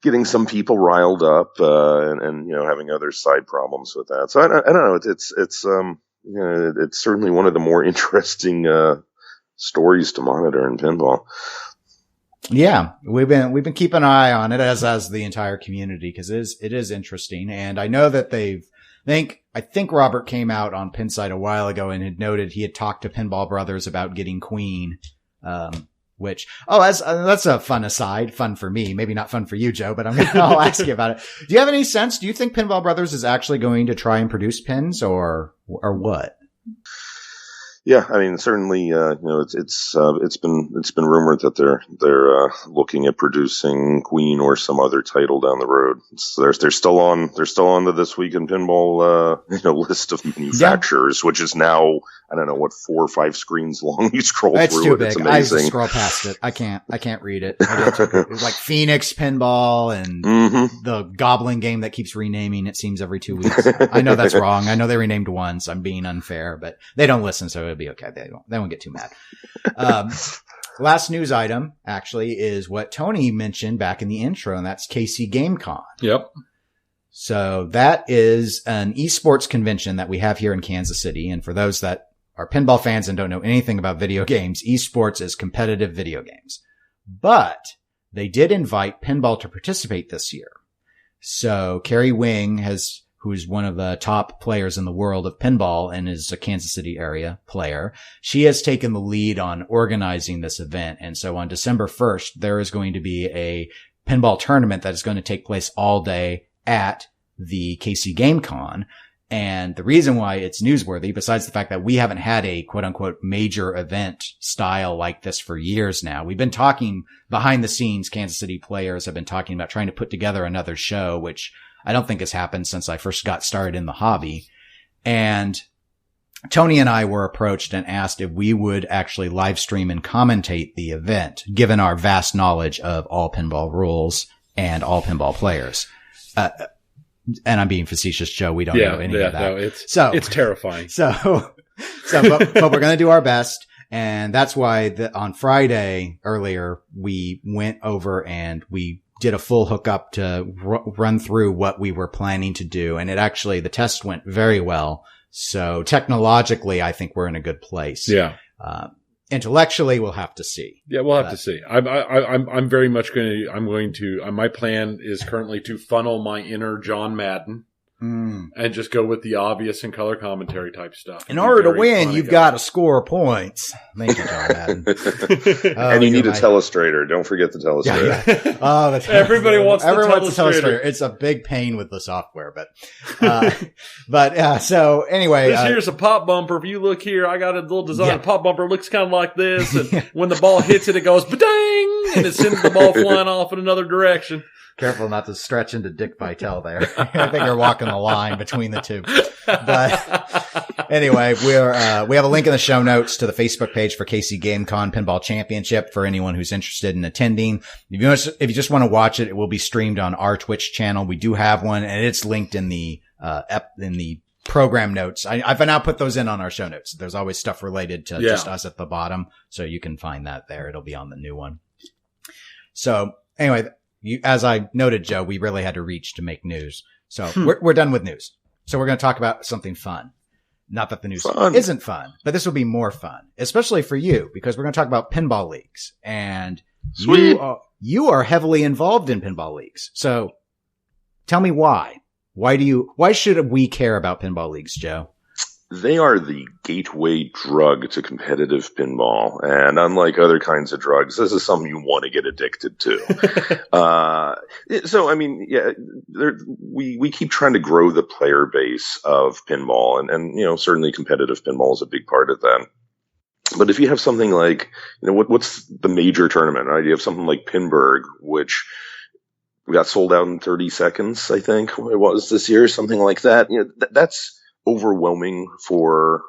getting some people riled up and having other side problems with that. So I don't know. It's certainly one of the more interesting stories to monitor in pinball. Yeah, we've been keeping an eye on it as the entire community, because it is interesting, and I know that I think Robert came out on Pinside a while ago and had noted he had talked to Pinball Brothers about getting Queen, that's a fun aside, fun for me, maybe not fun for you, Joe, but I'll ask you about it. Do you have any sense? Do you think Pinball Brothers is actually going to try and produce pins, or what? Yeah, I mean, certainly, it's been rumored that they're looking at producing Queen or some other title down the road. They're still on the This Week in Pinball, list of manufacturers, which is now, I don't know, what, 4 or 5 screens long. You scroll through too it. Big. It's amazing. I scroll past it. I can't read it. It's like Phoenix Pinball and the Goblin game that keeps renaming, it seems, every 2 weeks. I know that's wrong. I know they renamed once. I'm being unfair, but they don't listen, so it'll be okay. They won't get too mad. Last news item actually is what Tony mentioned back in the intro, and that's KCGameCON. Yep. So that is an esports convention that we have here in Kansas City. And for those that are pinball fans and don't know anything about video games, esports is competitive video games. But they did invite pinball to participate this year. So Carrie Wing who's one of the top players in the world of pinball and is a Kansas City area player, she has taken the lead on organizing this event. And so on December 1st, there is going to be a pinball tournament that is going to take place all day at the KCGameCon. And the reason why it's newsworthy, besides the fact that we haven't had a quote unquote major event style like this for years now, we've been talking behind the scenes. Kansas City players have been talking about trying to put together another show, which I don't think has happened since I first got started in the hobby. And Tony and I were approached and asked if we would actually live stream and commentate the event, given our vast knowledge of all pinball rules and all pinball players. And I'm being facetious, Joe. We don't know any of that. No, it's terrifying. But we're going to do our best. And that's why on Friday earlier, we went over and we did a full hookup to run through what we were planning to do. And the test went very well. So technologically, I think we're in a good place. Yeah. Intellectually, we'll have to see. Yeah, we'll have to see. I'm very much going to, my plan is currently to funnel my inner John Madden and just go with the obvious and color commentary type stuff. In order to win, you've got to score points. Thank you, John Madden. And you need a telestrator. Don't forget the telestrator. Yeah. Oh, everybody wants the telestrator. It's a big pain with the software, so anyway. Here's a pop bumper. If you look here, I got a little design. A pop bumper. It looks kind of like this. And when the ball hits it goes ba-dang! And it sends the ball flying off in another direction. Careful not to stretch into Dick Vitale there. I think you're walking the line between the two. But anyway, we have a link in the show notes to the Facebook page for KCGameCON Pinball Championship for anyone who's interested in attending. If you just want to watch it, it will be streamed on our Twitch channel. We do have one, and it's linked in the program notes. I've now put those in on our show notes. There's always stuff related to just us at the bottom, so you can find that there. It'll be on the new one. So anyway, as I noted, Joe, we really had to reach to make news. So we're done with news. So we're going to talk about something fun. Not that the news isn't fun, but this will be more fun, especially for you, because we're going to talk about pinball leagues. And you are heavily involved in pinball leagues. So tell me why. Why should we care about pinball leagues, Joe? They are the gateway drug to competitive pinball. And unlike other kinds of drugs, this is something you want to get addicted to. So, I mean, we keep trying to grow the player base of pinball. And certainly competitive pinball is a big part of that. But if you have something like, what's the major tournament, right? You have something like Pinburg, which we got sold out in 30 seconds, I think it was this year, something like that. That's overwhelming for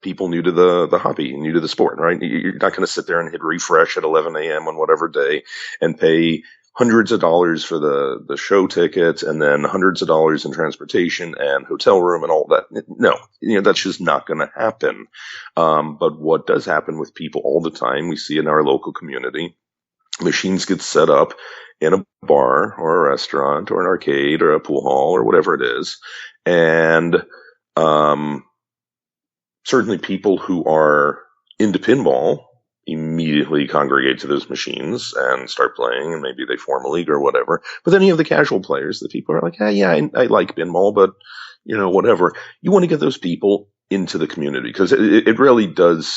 people new to the hobby, new to the sport, right? You're not going to sit there and hit refresh at 11 a.m. on whatever day and pay hundreds of dollars for the show tickets and then hundreds of dollars in transportation and hotel room and all that. No, that's just not going to happen. But what does happen with people all the time, we see in our local community, machines get set up in a bar or a restaurant or an arcade or a pool hall or whatever it is. And, certainly people who are into pinball immediately congregate to those machines and start playing, and maybe they form a league or whatever. But then you have the casual players, the people are like, yeah, I like pinball, but whatever. You want to get those people into the community because it really does,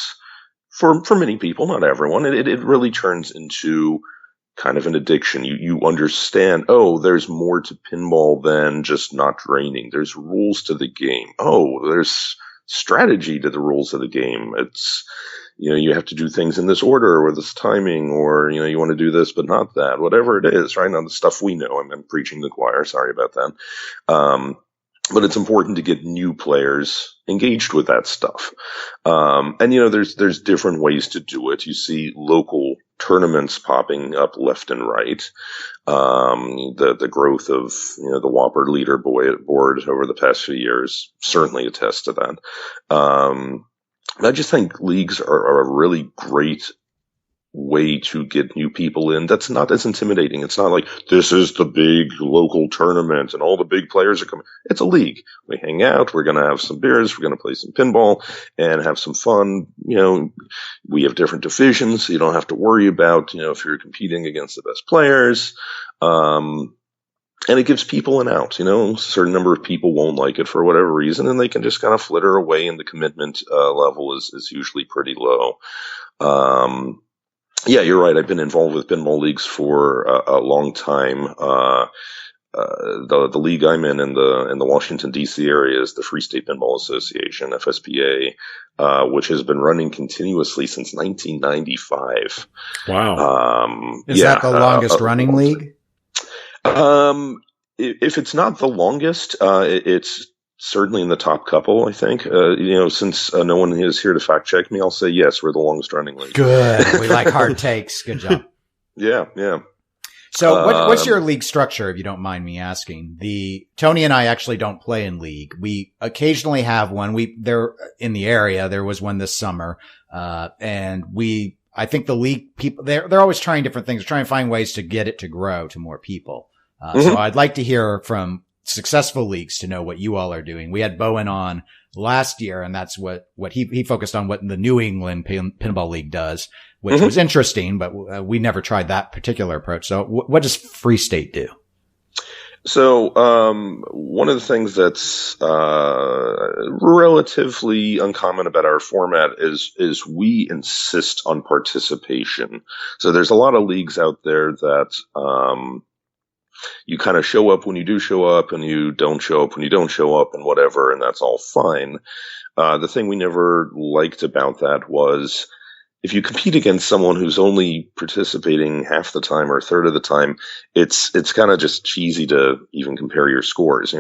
for many people, not everyone, it really turns into kind of an addiction. You understand, there's more to pinball than just not draining. There's rules to the game. There's strategy to the rules of the game. It's, you have to do things in this order or this timing, or, you want to do this, but not that, whatever it is, right? Now, the stuff we know, I'm preaching the choir. Sorry about that. But it's important to get new players engaged with that stuff. And there's different ways to do it. You see local tournaments popping up left and right. The growth of, the Whopper leaderboard over the past few years certainly attests to that. I just think leagues are a really great way to get new people in. That's not as intimidating. It's not like this is the big local tournament and all the big players are coming. It's a league. We hang out. We're going to have some beers. We're going to play some pinball and have some fun. We have different divisions. So you don't have to worry about, if you're competing against the best players. And it gives people an out. A certain number of people won't like it for whatever reason, and they can just kind of flitter away, and the commitment level is usually pretty low. Yeah, you're right. I've been involved with pinball leagues for a long time. The league I'm in the Washington D.C. area is the Free State Pinball Association, FSPA, which has been running continuously since 1995. Wow. Is that the longest running league? If it's not the longest, it's certainly in the top couple, I think. Since no one is here to fact check me, I'll say yes, we're the longest running league. Good. We like hard takes. Good job. Yeah. So what's your league structure, if you don't mind me asking? Tony and I actually don't play in league. We occasionally have one. They're in the area. There was one this summer. And I think the league people, they're always trying different things, trying to find ways to get it to grow to more people. So I'd like to hear from successful leagues to know what you all are doing. We had Bowen on last year, and that's what he focused on, what the New England Pinball League does, which was interesting, but we never tried that particular approach. So what does Free State do? So, one of the things that's, relatively uncommon about our format is we insist on participation. So there's a lot of leagues out there that, you kind of show up when you do show up, and you don't show up when you don't show up, and whatever, and that's all fine. The thing we never liked about that was if you compete against someone who's only participating half the time or a third of the time, it's kind of just cheesy to even compare your scores.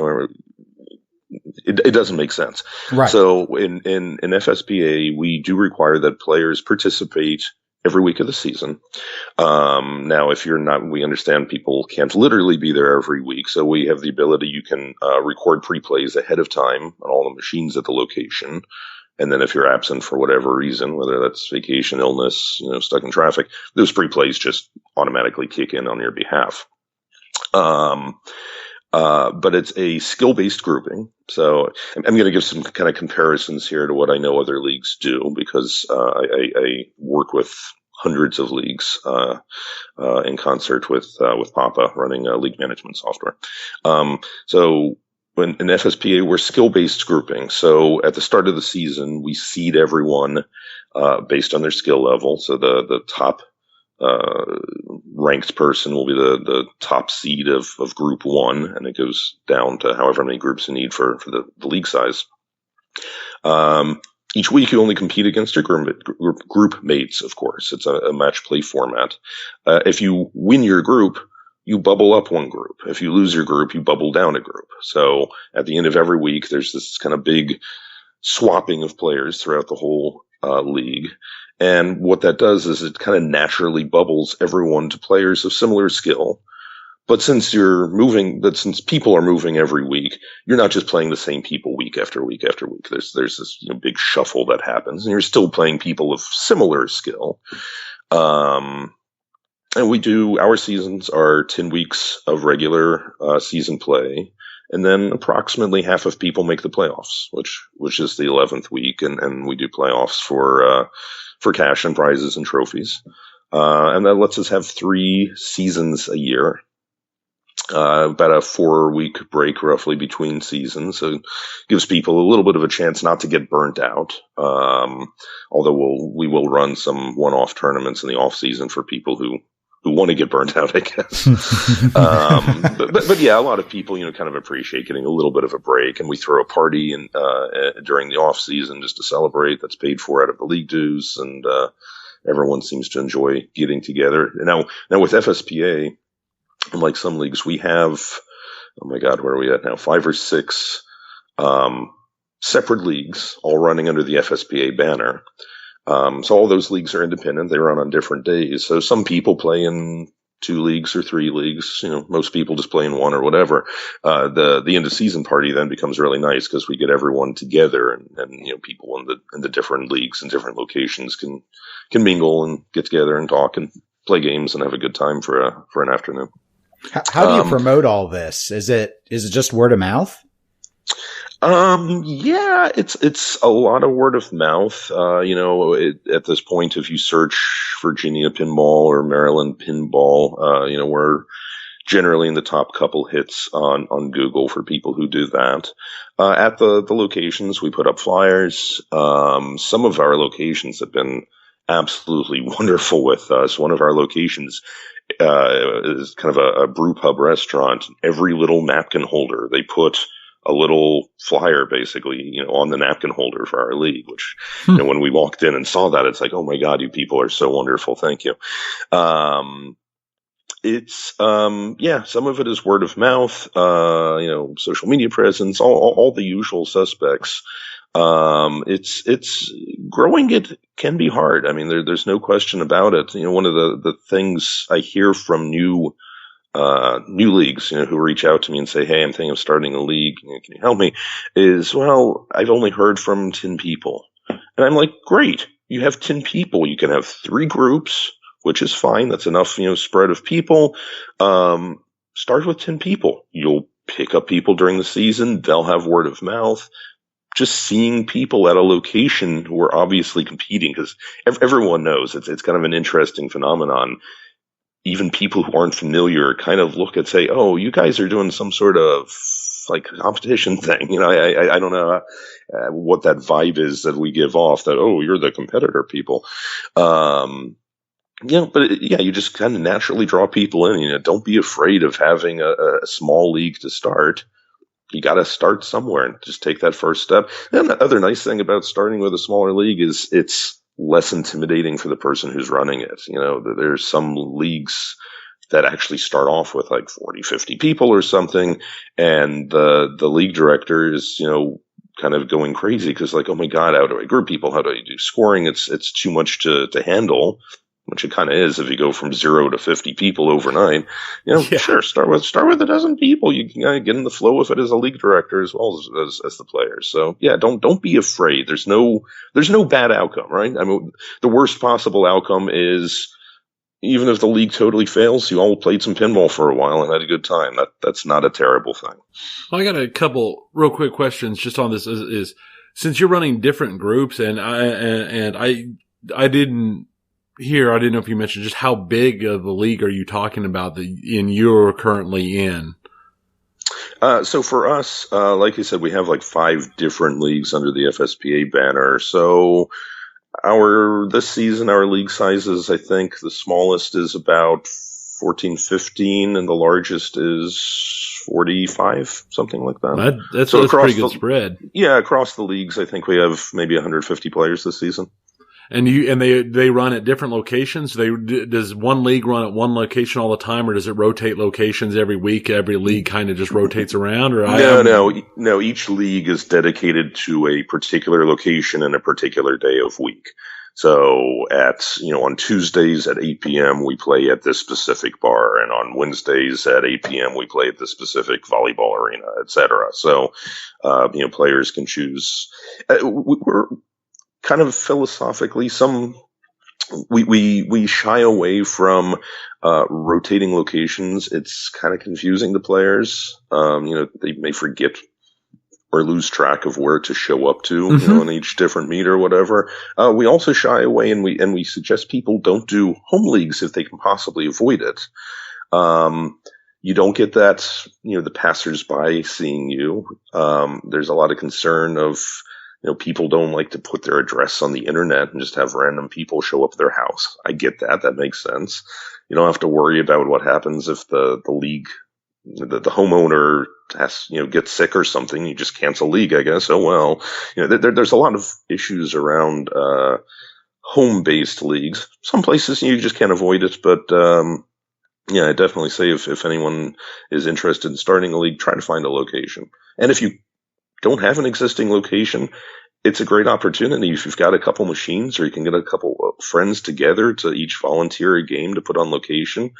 It doesn't make sense. Right. So in FSPA, we do require that players participate every week of the season. Now, if you're not, we understand people can't literally be there every week. So we have the ability, you can record pre-plays ahead of time on all the machines at the location. And then if you're absent for whatever reason, whether that's vacation, illness, stuck in traffic, those pre-plays just automatically kick in on your behalf. But it's a skill-based grouping. So I'm going to give some kind of comparisons here to what I know other leagues do, because I work with hundreds of leagues in concert with Papa, running league management software. So in FSPA, we're skill-based grouping. So at the start of the season, we seed everyone based on their skill level. So the top ranked person will be the top seed of group one, and it goes down to however many groups you need for the league size. Each week you only compete against your group mates, of course. It's a match play format. If you win your group, you bubble up one group. If you lose your group, you bubble down a group. So at the end of every week, there's this kind of big swapping of players throughout the whole league. And what that does is it kind of naturally bubbles everyone to players of similar skill. But since people are moving every week, you're not just playing the same people week after week after week. There's this big shuffle that happens, and you're still playing people of similar skill. And our seasons are 10 weeks of regular season play, and then approximately half of people make the playoffs, which is the 11th week, and we do playoffs for cash and prizes and trophies. And that lets us have 3 seasons a year. About a 4-week break roughly between seasons. So it gives people a little bit of a chance not to get burnt out. Although we will run some one-off tournaments in the off season for people who want to get burnt out, I guess. But yeah, a lot of people, kind of appreciate getting a little bit of a break, and we throw a party during the off season just to celebrate. That's paid for out of the league dues, and everyone seems to enjoy getting together. Now with FSPA, unlike some leagues, we have, oh my God, where are we at now? 5 or 6 separate leagues, all running under the FSPA banner. So all those leagues are independent. They run on different days. So some people play in 2 leagues or 3 leagues. Most people just play in 1 or whatever. The end of season party then becomes really nice because we get everyone together, and people in the different leagues and different locations can mingle and get together and talk and play games and have a good time for an afternoon. How do you promote all this? Is it just word of mouth? Yeah, it's a lot of word of mouth. At this point, if you search Virginia Pinball or Maryland Pinball, we're generally in the top couple hits on Google for people who do that. At the locations, we put up flyers. Some of our locations have been absolutely wonderful with us. One of our locations is kind of a brew pub restaurant. Every little napkin holder, they put a little flyer basically, on the napkin holder for our league, which, when we walked in and saw that, it's like, oh my God, you people are so wonderful. Thank you. It's, some of it is word of mouth, social media presence, all the usual suspects. It's growing. It can be hard. I mean, there's no question about it. One of the things I hear from new leagues, who reach out to me and say, hey, I'm thinking of starting a league. Can you help me? Is, well, I've only heard from 10 people. And I'm like, great. You have 10 people. You can have 3 groups, which is fine. That's enough, spread of people. Start with 10 people. You'll pick up people during the season. They'll have word of mouth. Just seeing people at a location who are obviously competing, because everyone knows it's kind of an interesting phenomenon. Even people who aren't familiar kind of look and say, oh, you guys are doing some sort of like competition thing. I don't know what that vibe is that we give off, that, oh, you're the competitor people. You just kind of naturally draw people in. Don't be afraid of having a small league to start. You got to start somewhere and just take that first step. And the other nice thing about starting with a smaller league is it's less intimidating for the person who's running it. There's some leagues that actually start off with like 40, 50 people or something. And the league director is, kind of going crazy because like, oh my God, how do I group people? How do I do scoring? It's too much to handle. Which it kind of is if you go from 0 to 50 people overnight. Sure, start with a dozen people. You can get in the flow of it as a league director as well as the players. So yeah, don't be afraid. There's no bad outcome, right? I mean, the worst possible outcome is even if the league totally fails, you all played some pinball for a while and had a good time. That's not a terrible thing. Well, I got a couple real quick questions just on this. Is since you're running different groups, and I didn't know if you mentioned just how big of a league are you talking about that you're currently in? So for us, like I said, we have like 5 different leagues under the FSPA banner. So this season, our league sizes, I think the smallest is about 14, 15, and the largest is 45, something like that. That's a pretty good spread. Yeah, across the leagues, I think we have maybe 150 players this season. And they run at different locations. Does one league run at one location all the time, or does it rotate locations every week? Every league kind of just rotates around, or no. Each league is dedicated to a particular location and a particular day of week. So on Tuesdays at 8 p.m. we play at this specific bar, and on Wednesdays at 8 p.m. we play at this specific volleyball arena, etc. So players can choose. We're kind of philosophically, we shy away from rotating locations. It's kind of confusing to players. They may forget or lose track of where to show up to, in each different meet or whatever. We also shy away, and we suggest people don't do home leagues if they can possibly avoid it. You don't get that, the passersby seeing you. There's a lot of concern of, people don't like to put their address on the internet and just have random people show up at their house. I get that. That makes sense. You don't have to worry about what happens if the league, the homeowner gets sick or something. You just cancel league, I guess. Oh, well, there's a lot of issues around, home-based leagues. Some places you just can't avoid it, but, I definitely say if anyone is interested in starting a league, try to find a location. And if you don't have an existing location, it's a great opportunity. If you've got a couple machines, or you can get a couple of friends together to each volunteer a game to put on location,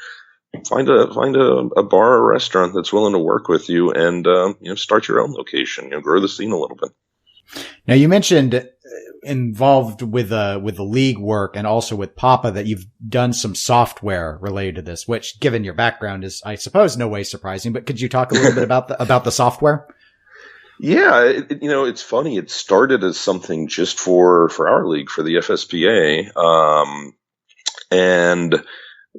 find a bar or restaurant that's willing to work with you, and start your own location. Grow the scene a little bit. Now, you mentioned involved with the league work and also with Papa that you've done some software related to this, which, given your background, is, I suppose, no way surprising. But could you talk a little bit about the software? Yeah, it's funny. It started as something just for our league, for the FSPA. And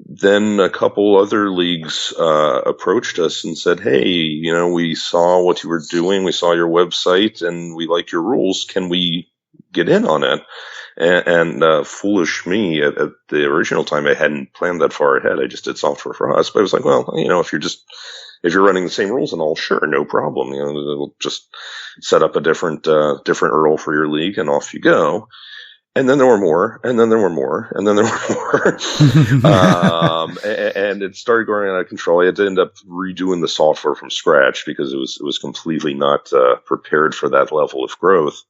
then a couple other leagues approached us and said, hey, we saw what you were doing. We saw your website and we like your rules. Can we get in on it? And foolish me, at the original time, I hadn't planned that far ahead. I just did software for us. But I was like, well, if you're running the same rules and all, sure, no problem. We'll just set up a different URL for your league and off you go. And then there were more, and then there were more, and then there were more. And it started going out of control. I had to end up redoing the software from scratch because it was completely not prepared for that level of growth.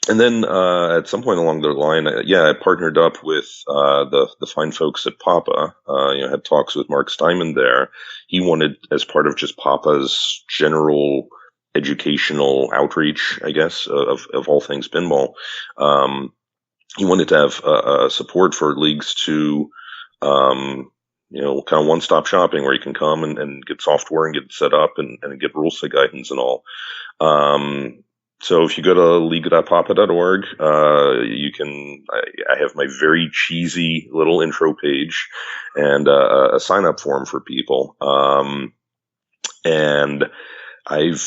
And then at some point along the line, I partnered up with the fine folks at Papa. Had talks with Mark Steinman there. He wanted, as part of just Papa's general educational outreach, I guess, of all things pinball, he wanted to have support for leagues to, kind of one-stop shopping where you can come and get software and get it set up and get rules to guidance and all. So if you go to league.papa.org, I have my very cheesy little intro page and a sign up form for people. And I've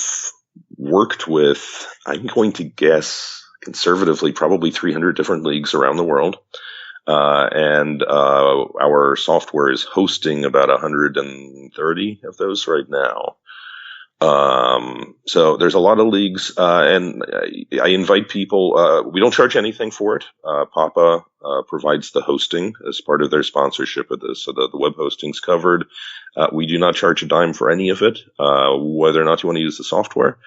worked with, I'm going to guess conservatively, probably 300 different leagues around the world. And our software is hosting about 130 of those right now. So there's a lot of leagues, and I invite people, we don't charge anything for it. Papa, provides the hosting as part of their sponsorship of this. So the web hosting's covered. We do not charge a dime for any of it, whether or not you want to use the software.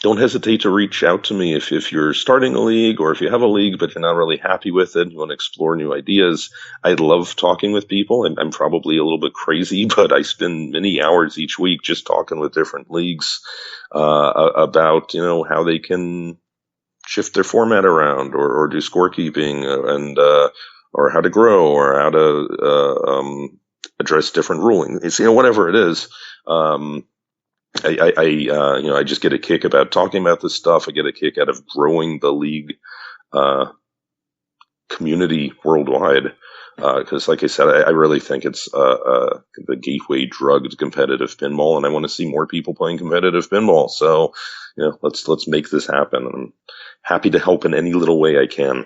Don't hesitate to reach out to me if you're starting a league or if you have a league but you're not really happy with it, you want to explore new ideas. I love talking with people, and I'm probably a little bit crazy, but I spend many hours each week just talking with different leagues about how they can shift their format around or do scorekeeping and or how to grow or how to address different ruling. It's whatever it is. I just get a kick about talking about this stuff. I get a kick out of growing the league community worldwide. Because, like I said, I really think it's the gateway drug to competitive pinball, and I want to see more people playing competitive pinball. So, let's make this happen. I'm happy to help in any little way I can.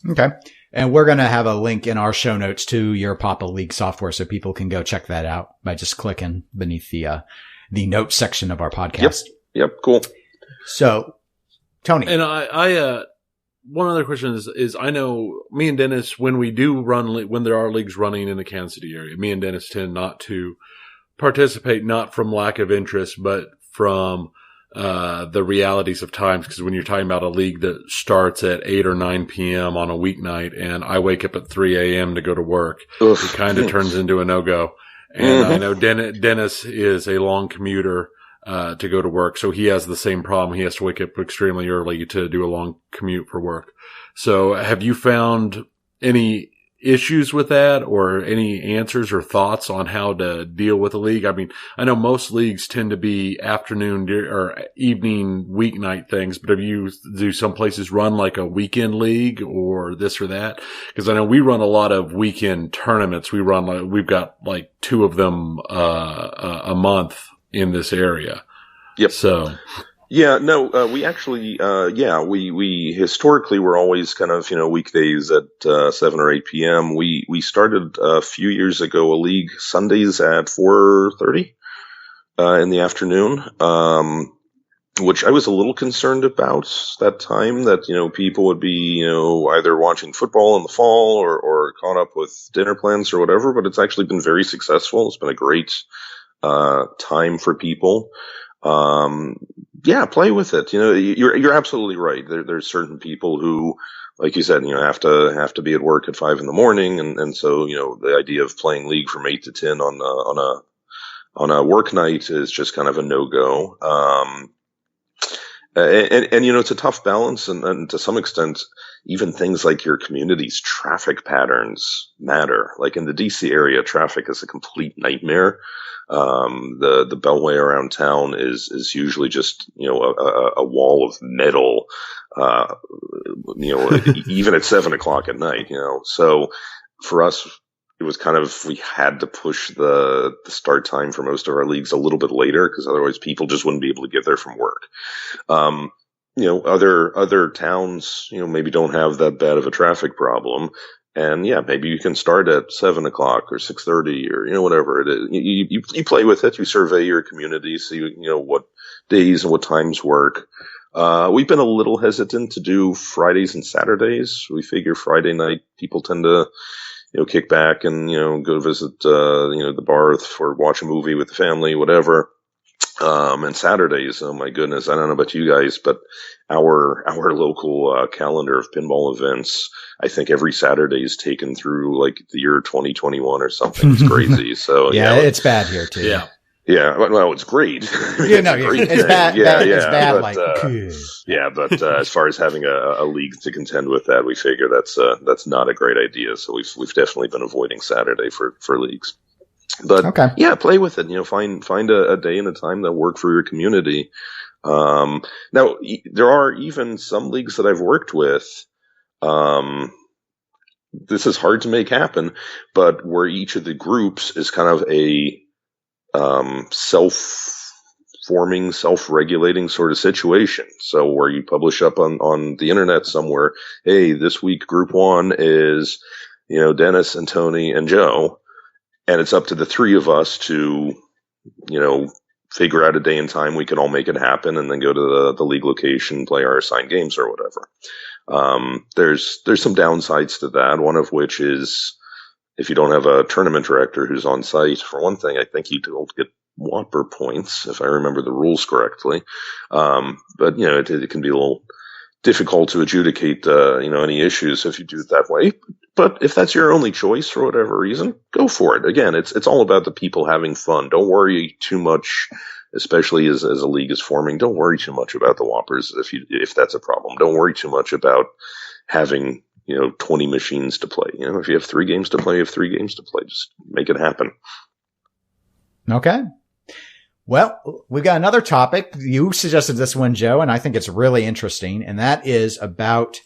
Okay. And we're going to have a link in our show notes to your Papa League software so people can go check that out by just clicking beneath the notes section of our podcast. Yep. Cool. So, Tony. And I one other question is I know me and Dennis, when we do when there are leagues running in the Kansas City area, me and Dennis tend not to participate, not from lack of interest, but from the realities of times. Because when you're talking about a league that starts at 8 or 9 p.m. on a weeknight and I wake up at 3 a.m. to go to work, it kind of turns into a no-go. And I know Dennis is a long commuter to go to work. So he has the same problem. He has to wake up extremely early to do a long commute for work. So have you found any issues with that or any answers or thoughts on how to deal with a league? I mean, I know most leagues tend to be afternoon or evening weeknight things, but do some places run like a weekend league or this or that? Because I know we run a lot of weekend tournaments. We've got like 2 of them a month in this area. Yep. So, yeah, no, we actually, we historically were always kind of, weekdays at 7 or 8 p.m. We started a few years ago a league Sundays at 4:30 in the afternoon, which I was a little concerned about that time that, people would be, either watching football in the fall or caught up with dinner plans or whatever, but it's actually been very successful. It's been a great time for people. Play with it. You're absolutely right. There's certain people who, like you said, have to be at work at 5 a.m. And so, the idea of playing league from 8 to 10 on a work night is just kind of a no-go. It's a tough balance, and to some extent, even things like your community's traffic patterns matter. Like in the DC area, traffic is a complete nightmare. The beltway around town is usually just, a wall of metal, even at 7 o'clock at night, So for us, it was kind of, we had to push the start time for most of our leagues a little bit later because otherwise people just wouldn't be able to get there from work. Other towns, maybe don't have that bad of a traffic problem. And maybe you can start at 7 o'clock or 6:30 or, whatever it is. You play with it. You survey your community, see, what days and what times work. We've been a little hesitant to do Fridays and Saturdays. We figure Friday night people tend to, kick back and, go visit, the bar or watch a movie with the family, whatever. And Saturdays, oh my goodness, I don't know about you guys, but our local calendar of pinball events, I think every Saturday is taken through like the year 2021 or something. It's crazy. So it's bad here too. Yeah. Yeah, well, it's great. It's bad. It's bad. But as far as having a league to contend with that, we figure that's not a great idea. So we've definitely been avoiding Saturday for leagues. But play with it. Find a day and a time that work for your community. Now there are even some leagues that I've worked with. This is hard to make happen, but where each of the groups is kind of a self-forming, self-regulating sort of situation. So where you publish up on the internet somewhere, hey, this week group 1 is, Dennis and Tony and Joe. And it's up to the 3 of us to, figure out a day and time we can all make it happen and then go to the league location, play our assigned games or whatever. There's some downsides to that. One of which is if you don't have a tournament director who's on site, for one thing, I think you don't get Whopper points, if I remember the rules correctly. But it can be a little difficult to adjudicate, any issues if you do it that way. But if that's your only choice for whatever reason, go for it. Again, it's all about the people having fun. Don't worry too much, especially as a league is forming. Don't worry too much about the Whoppers if that's a problem. Don't worry too much about having 20 machines to play. If you have 3 games to play, you have 3 games to play. Just make it happen. Okay. Well, we've got another topic. You suggested this one, Joe, and I think it's really interesting, and that is about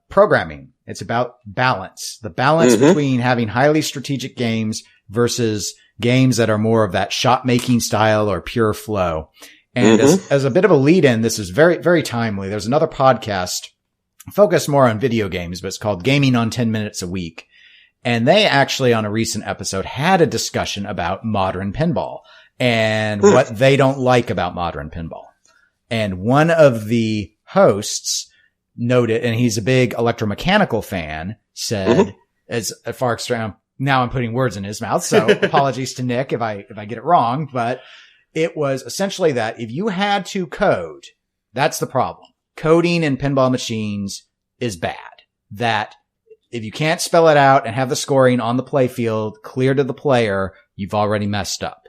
programming. It's about balance. The balance between having highly strategic games versus games that are more of that shot-making style or pure flow. And as a bit of a lead-in, this is very, very timely. There's another podcast focused more on video games, but it's called Gaming on 10 Minutes a Week. And they actually, on a recent episode, had a discussion about modern pinball and what they don't like about modern pinball. And one of the hosts noted, and he's a big electromechanical fan, said, as far extreme, now I'm putting words in his mouth, so apologies to Nick if I get it wrong, but it was essentially that if you had to code, that's the problem. Coding in pinball machines is bad. That if you can't spell it out and have the scoring on the playfield clear to the player, you've already messed up.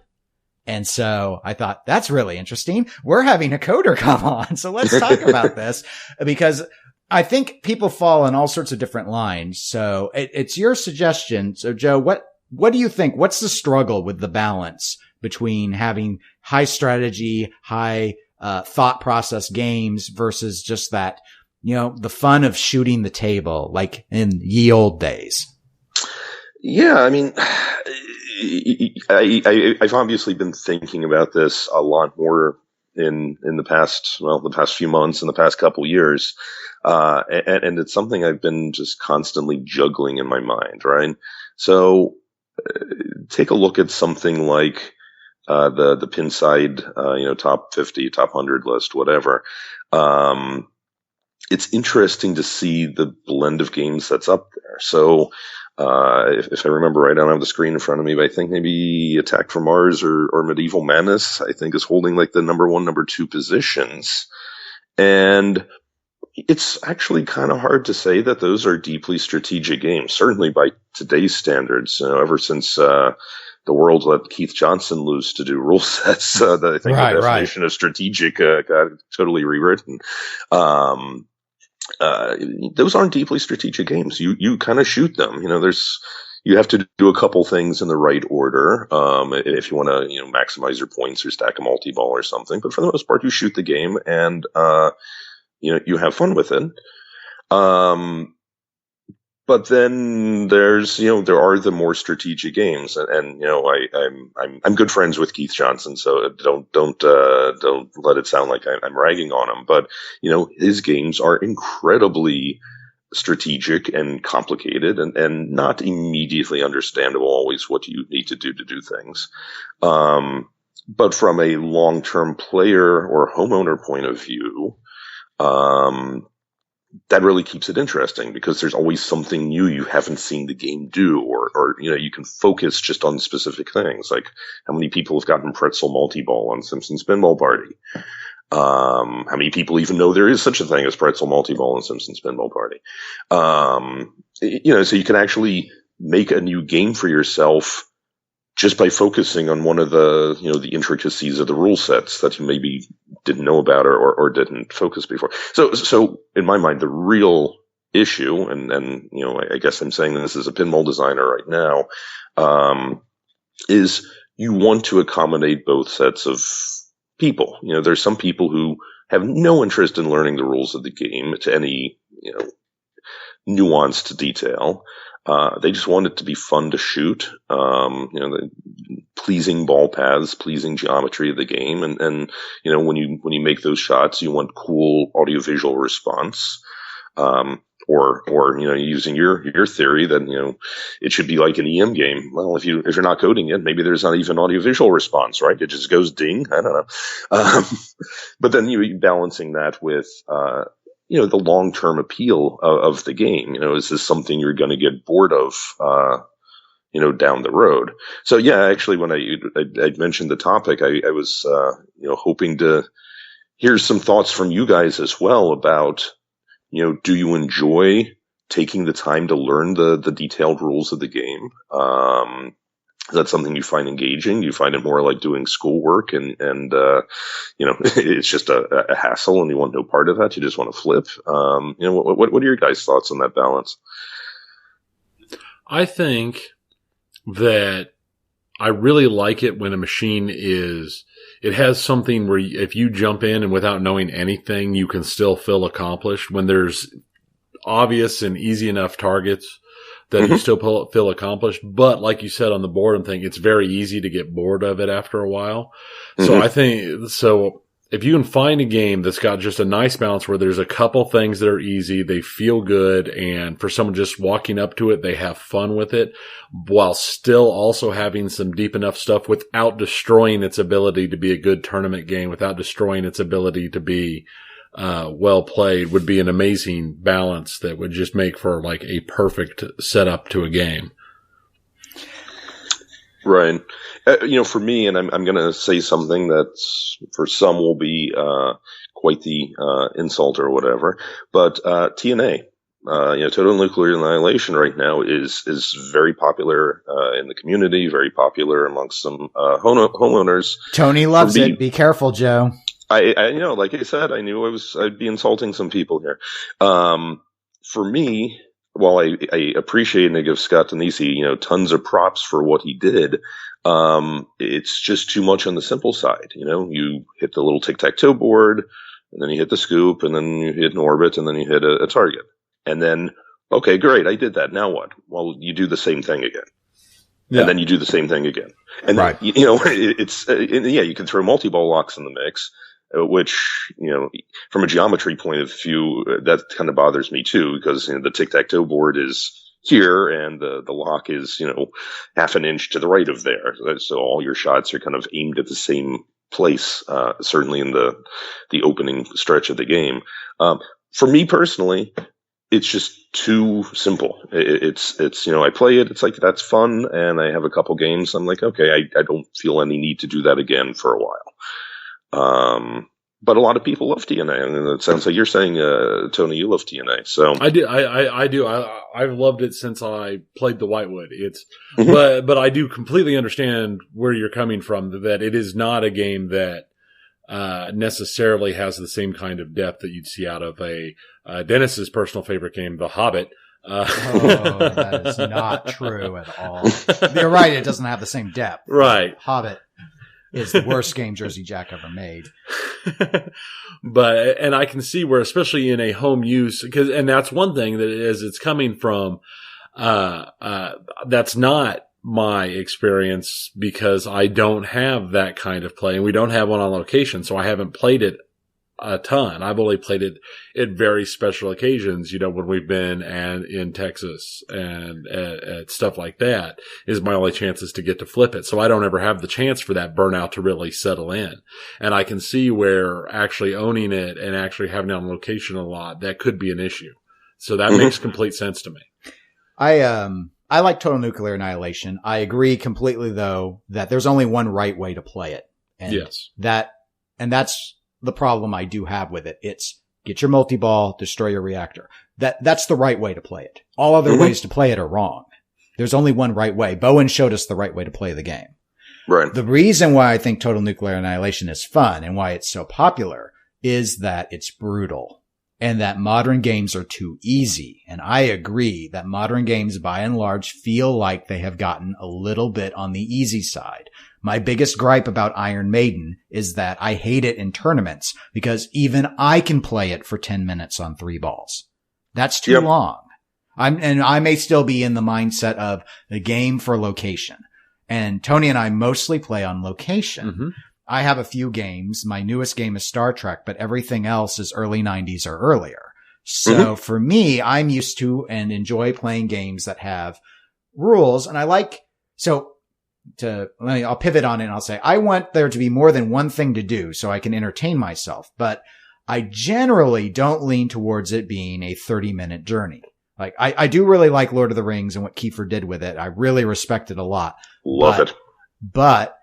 And so I thought, that's really interesting. We're having a coder come on. So let's talk about this, because I think people fall on all sorts of different lines. So it's your suggestion. So Joe, what do you think? What's the struggle with the balance between having high strategy, high thought process games versus just that, the fun of shooting the table like in ye old days? Yeah, I mean, I've obviously been thinking about this a lot more in the past few months and the past couple years. And it's something I've been just constantly juggling in my mind, right? So take a look at something like the Pinside, top 50, top 100 list, whatever. It's interesting to see the blend of games that's up there. So if I remember right, I don't have the screen in front of me, but I think maybe Attack from Mars or Medieval Madness, I think, is holding like the number 1, number 2 positions. And it's actually kind of hard to say that those are deeply strategic games, certainly by today's standards. Ever since the world let Keith Johnson loose to do rule sets, I think the definition of strategic got totally rewritten. Those aren't deeply strategic games. You kind of shoot them. You have to do a couple things in the right order if you want to maximize your points or stack a multi-ball or something. But for the most part, you shoot the game and you have fun with it. But then there are the more strategic games, and I'm good friends with Keith Johnson, so don't let it sound like I'm ragging on him. But his games are incredibly strategic and complicated, and not immediately understandable always what you need to do things. But from a long-term player or homeowner point of view, that really keeps it interesting, because there's always something new you haven't seen the game do, or you can focus just on specific things, like how many people have gotten pretzel multi-ball on Simpsons Pinball Party. How many people even know there is such a thing as pretzel multi-ball on Simpsons Pinball Party? So you can actually make a new game for yourself just by focusing on one of the, the intricacies of the rule sets that you maybe didn't know about or didn't focus before. So in my mind, the real issue, and I guess I'm saying this as a pinball designer right now, is you want to accommodate both sets of people. There's some people who have no interest in learning the rules of the game to any, nuanced detail. They just want it to be fun to shoot, the pleasing ball paths, pleasing geometry of the game. And when you make those shots, you want cool audiovisual response. Or using your theory that, it should be like an EM game. Well, if you're not coding it, maybe there's not even audiovisual response, right? It just goes ding. I don't know. But then you balancing that with, the long-term appeal of the game. Is this something you're going to get bored of, down the road? So yeah, actually, when I mentioned the topic, I was, hoping to hear some thoughts from you guys as well about, do you enjoy taking the time to learn the detailed rules of the game? Is that something you find engaging? Do you find it more like doing schoolwork and it's just a hassle and you want no part of that? You just want to flip? What are your guys' thoughts on that balance? I think that I really like it when a machine it has something where if you jump in and without knowing anything, you can still feel accomplished. When there's obvious and easy enough targets that you still feel accomplished. But like you said on the boredom thing, it's very easy to get bored of it after a while. So I think, if you can find a game that's got just a nice balance where there's a couple things that are easy, they feel good, and for someone just walking up to it, they have fun with it, while still also having some deep enough stuff without destroying its ability to be a good tournament game, without destroying its ability to be well played, would be an amazing balance that would just make for like a perfect setup to a game. Right. For me, and I'm going to say something that's for some will be quite the insult or whatever, but TNA, Total Nuclear Annihilation right now is very popular in the community, very popular amongst some homeowners. Tony loves it. Be careful, Joe. I like I said, I knew I'd be insulting some people here. For me, while I appreciate and I give Scott Danesi, tons of props for what he did, it's just too much on the simple side. You hit the little tic-tac-toe board, and then you hit the scoop, and then you hit an orbit, and then you hit a target. And then, okay, great, I did that. Now what? Well, you do the same thing again. Yeah. And then you do the same thing again. And right. Then, you can throw multi-ball locks in the mix, which, from a geometry point of view, that kind of bothers me too, because the tic-tac-toe board is here and the lock is, half an inch to the right of there. So all your shots are kind of aimed at the same place, certainly in the opening stretch of the game. For me personally, it's just too simple. It's I play it, it's like, that's fun, and I have a couple games. I'm like, okay, I don't feel any need to do that again for a while. But a lot of people love TNA, and it sounds like you're saying, Tony, you love TNA. So I do. I do. I've loved it since I played the Whitewood. But I do completely understand where you're coming from. That it is not a game that necessarily has the same kind of depth that you'd see out of a Dennis's personal favorite game, The Hobbit. That is not true at all. You're right. It doesn't have the same depth. Right. Hobbit is the worst game Jersey Jack ever made. And I can see where, especially in a home use, and that's one thing that as it's coming from, that's not my experience because I don't have that kind of play and we don't have one on location. So I haven't played it a ton. I've only played it at very special occasions, when we've been in Texas and at stuff like that is my only chances to get to flip it. So I don't ever have the chance for that burnout to really settle in. And I can see where actually owning it and actually having it on location a lot, that could be an issue. So that makes complete sense to me. I like Total Nuclear Annihilation. I agree completely though that there's only one right way to play it. And yes. That's the problem I do have with it. It's get your multi-ball, destroy your reactor. That's the right way to play it. All other ways to play it are wrong. There's only one right way. Bowen showed us the right way to play the game. Right. The reason why I think Total Nuclear Annihilation is fun and why it's so popular is that it's brutal and that modern games are too easy. And I agree that modern games by and large feel like they have gotten a little bit on the easy side. My biggest gripe about Iron Maiden is that I hate it in tournaments because even I can play it for 10 minutes on 3 balls. That's too long. I may still be in the mindset of the game for location. And Tony and I mostly play on location. Mm-hmm. I have a few games. My newest game is Star Trek, but everything else is early 90s or earlier. So for me, I'm used to and enjoy playing games that have rules. And I'll pivot on it and I'll say, I want there to be more than one thing to do so I can entertain myself, but I generally don't lean towards it being a 30-minute journey. Like I do really like Lord of the Rings and what Kiefer did with it. I really respect it a lot. Love it. But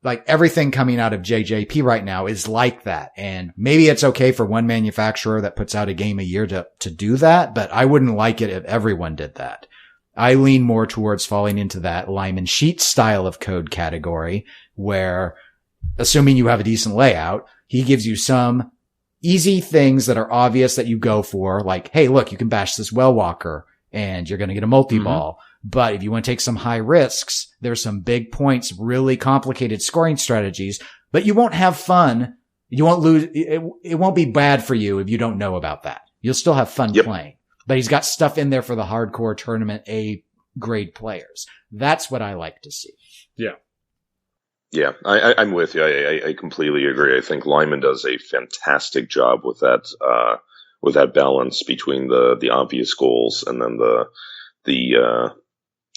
like everything coming out of JJP right now is like that. And maybe it's okay for one manufacturer that puts out a game a year to do that, but I wouldn't like it if everyone did that. I lean more towards falling into that Lyman Sheets style of code category where, assuming you have a decent layout, he gives you some easy things that are obvious that you go for, like, hey, look, you can bash this well walker and you're going to get a multi-ball. Mm-hmm. But if you want to take some high risks, there's some big points, really complicated scoring strategies, but you won't have fun. You won't lose. It won't be bad for you if you don't know about that. You'll still have fun playing. But he's got stuff in there for the hardcore tournament A grade players. That's what I like to see. Yeah. Yeah, I'm with you. I completely agree. I think Lyman does a fantastic job with that balance between the obvious goals and then the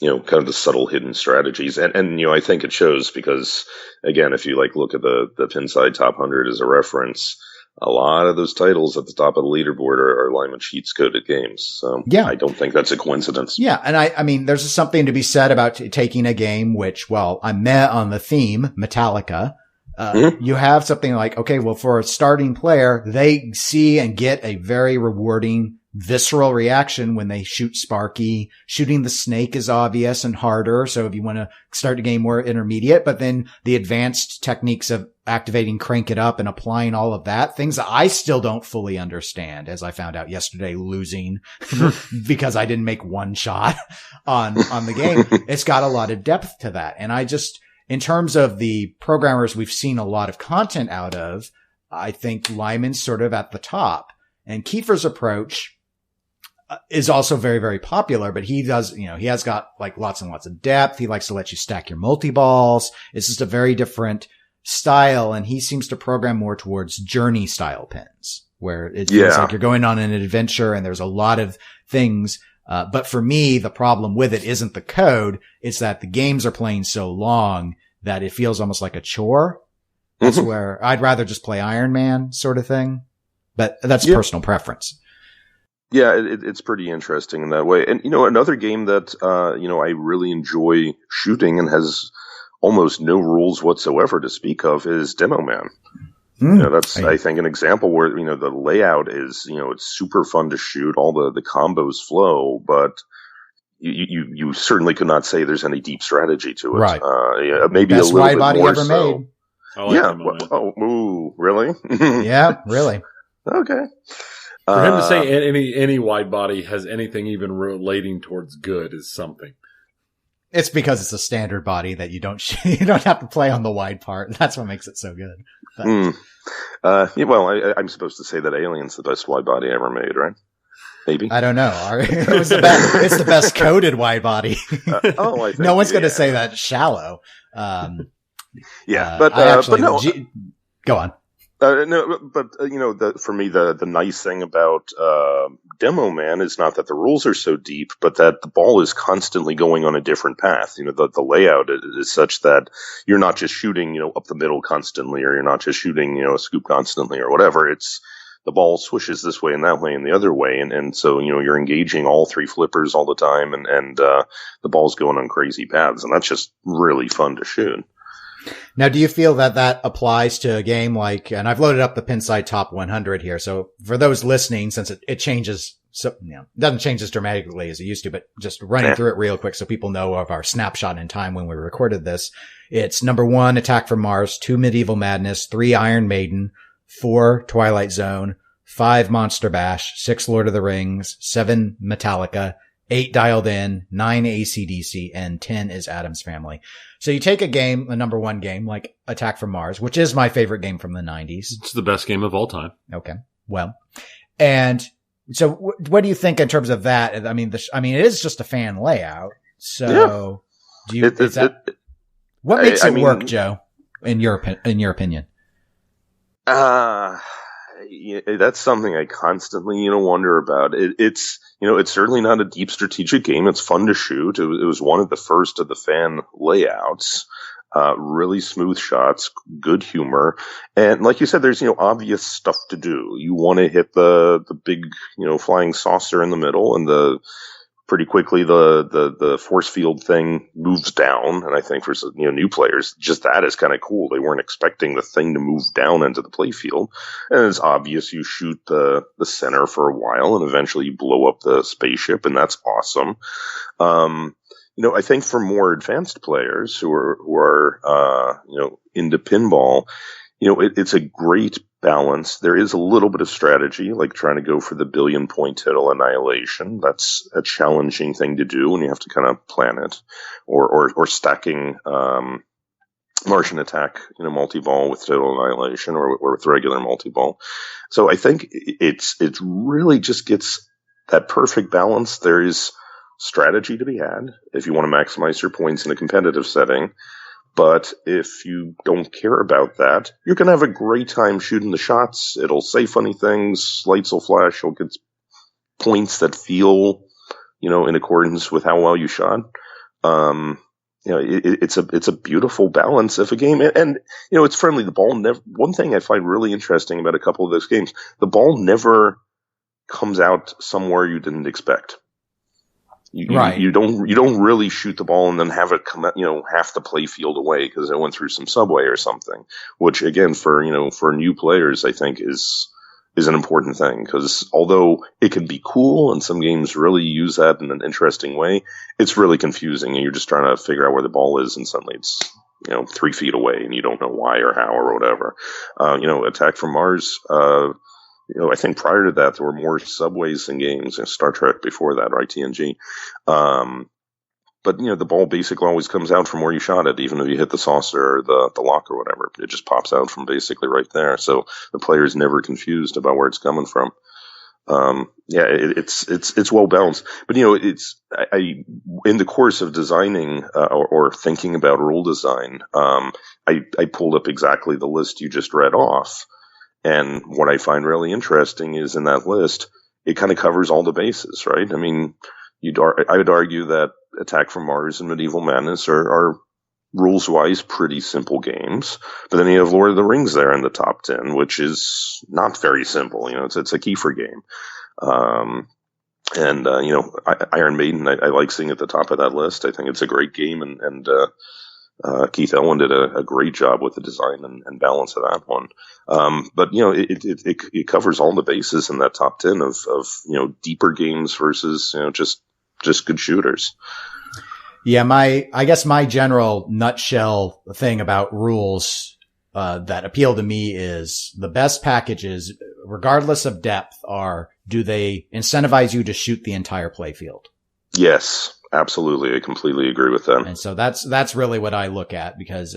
kind of the subtle hidden strategies. And I think it shows because, again, if you look at the Pinside Top 100 as a reference, a lot of those titles at the top of the leaderboard are Lyman Sheets coded games. So yeah. I don't think that's a coincidence. Yeah. And I mean, there's something to be said about taking a game, which, well, I'm met on the theme, Metallica. You have something like, okay, well, for a starting player, they see and get a very rewarding visceral reaction when they shoot Sparky. Shooting the snake is obvious and harder. So if you want to start a game more intermediate, but then the advanced techniques of activating Crank It Up and applying all of that, things that I still don't fully understand, as I found out yesterday losing because I didn't make one shot on the game. It's got a lot of depth to that. And in terms of the programmers we've seen a lot of content out of, I think Lyman's sort of at the top. And Kiefer's approach is also very, very popular, but he does, he has got lots and lots of depth. He likes to let you stack your multi-balls. It's just a very different style. And he seems to program more towards journey style pins where it feels like you're going on an adventure and there's a lot of things. But for me, the problem with it isn't the code. It's that the games are playing so long that it feels almost like a chore. That's where I'd rather just play Iron Man sort of thing, but that's personal preference. Yeah, it's pretty interesting in that way. And, another game that, I really enjoy shooting and has almost no rules whatsoever to speak of is Demo Man. That's, I think, an example where, the layout is, it's super fun to shoot. All the combos flow, but you certainly could not say there's any deep strategy to it. Right. Maybe best a little bit body more ever so. made. Ooh, really? Yeah, really. Okay. For him to say any wide body has anything even relating towards good is something. It's because it's a standard body that you don't have to play on the wide part. That's what makes it so good. I'm supposed to say that Alien's the best wide body ever made, right? Maybe. I don't know. It's the best coded wide body. I think, no one's going to say that shallow. But no. Go on. For me, the nice thing about Demo Man is not that the rules are so deep, but that the ball is constantly going on a different path. The layout is such that you're not just shooting, up the middle constantly, or you're not just shooting, a scoop constantly, or whatever. It's the ball swishes this way and that way and the other way, and so you're engaging all three flippers all the time, and the ball's going on crazy paths, and that's just really fun to shoot. Now, do you feel that applies to a game like, and I've loaded up the Pinside Top 100 here. So for those listening, since it changes, it doesn't change as dramatically as it used to, but just running through it real quick so people know of our snapshot in time when we recorded this. It's number 1, Attack from Mars, 2, Medieval Madness, 3, Iron Maiden, 4, Twilight Zone, 5, Monster Bash, 6, Lord of the Rings, 7, Metallica, 8, Dialed In, 9, AC/DC, and 10 is Addams Family. So you take a number 1 game like Attack from Mars, which is my favorite game from the 90s. It's the best game of all time. Okay. Well, and so what do you think in terms of that? I mean, it is just a fan layout. So what makes it work, Joe, in your opinion? That's something I constantly, wonder about. It's certainly not a deep strategic game. It's fun to shoot. It was one of the first of the fan layouts. Really smooth shots, good humor. And like you said, there's, obvious stuff to do. You want to hit the big, flying saucer in the middle, and pretty quickly the force field thing moves down. And I think for new players, just that is kind of cool. They weren't expecting the thing to move down into the play field. And it's obvious you shoot the center for a while and eventually you blow up the spaceship, and that's awesome. I think for more advanced players who are into pinball, it's a great balance. There is a little bit of strategy, like trying to go for the billion-point total annihilation. That's a challenging thing to do, and you have to kind of plan it. Or stacking Martian Attack, multi-ball with total annihilation, or with regular multi-ball. So I think it really just gets that perfect balance. There is strategy to be had if you want to maximize your points in a competitive setting. But if you don't care about that, you're going to have a great time shooting the shots. It'll say funny things, lights will flash, you'll get points that feel, in accordance with how well you shot. It's a beautiful balance of a game. And it's friendly. The ball never, one thing I find really interesting about a couple of those games, the ball never comes out somewhere you didn't expect. You don't really shoot the ball and then have it come out, half the play field away because it went through some subway or something, which again, for new players, I think is an important thing, because although it can be cool and some games really use that in an interesting way, it's really confusing and you're just trying to figure out where the ball is and suddenly it's, 3 feet away and you don't know why or how or whatever. Attack from Mars, I think prior to that, there were more subways than games. Star Trek before that, right? TNG. But the ball basically always comes out from where you shot it, even if you hit the saucer or the lock or whatever. It just pops out from basically right there. So the player is never confused about where it's coming from. It's well balanced. But I in the course of designing or thinking about rule design, I pulled up exactly the list you just read off. And what I find really interesting is in that list, it kind of covers all the bases, right? I mean, I would argue that Attack from Mars and Medieval Madness are rules-wise pretty simple games. But then you have Lord of the Rings there in the top 10, which is not very simple. It's a Kiefer game. Iron Maiden, I like seeing at the top of that list. I think it's a great game, and Keith Elwin did a great job with the design and balance of that one. But it covers all the bases in that top 10 of deeper games versus, just good shooters. Yeah. I guess my general nutshell thing about rules, that appeal to me is the best packages, regardless of depth, do they incentivize you to shoot the entire playfield? Yes. Absolutely. I completely agree with them. And so that's really what I look at, because,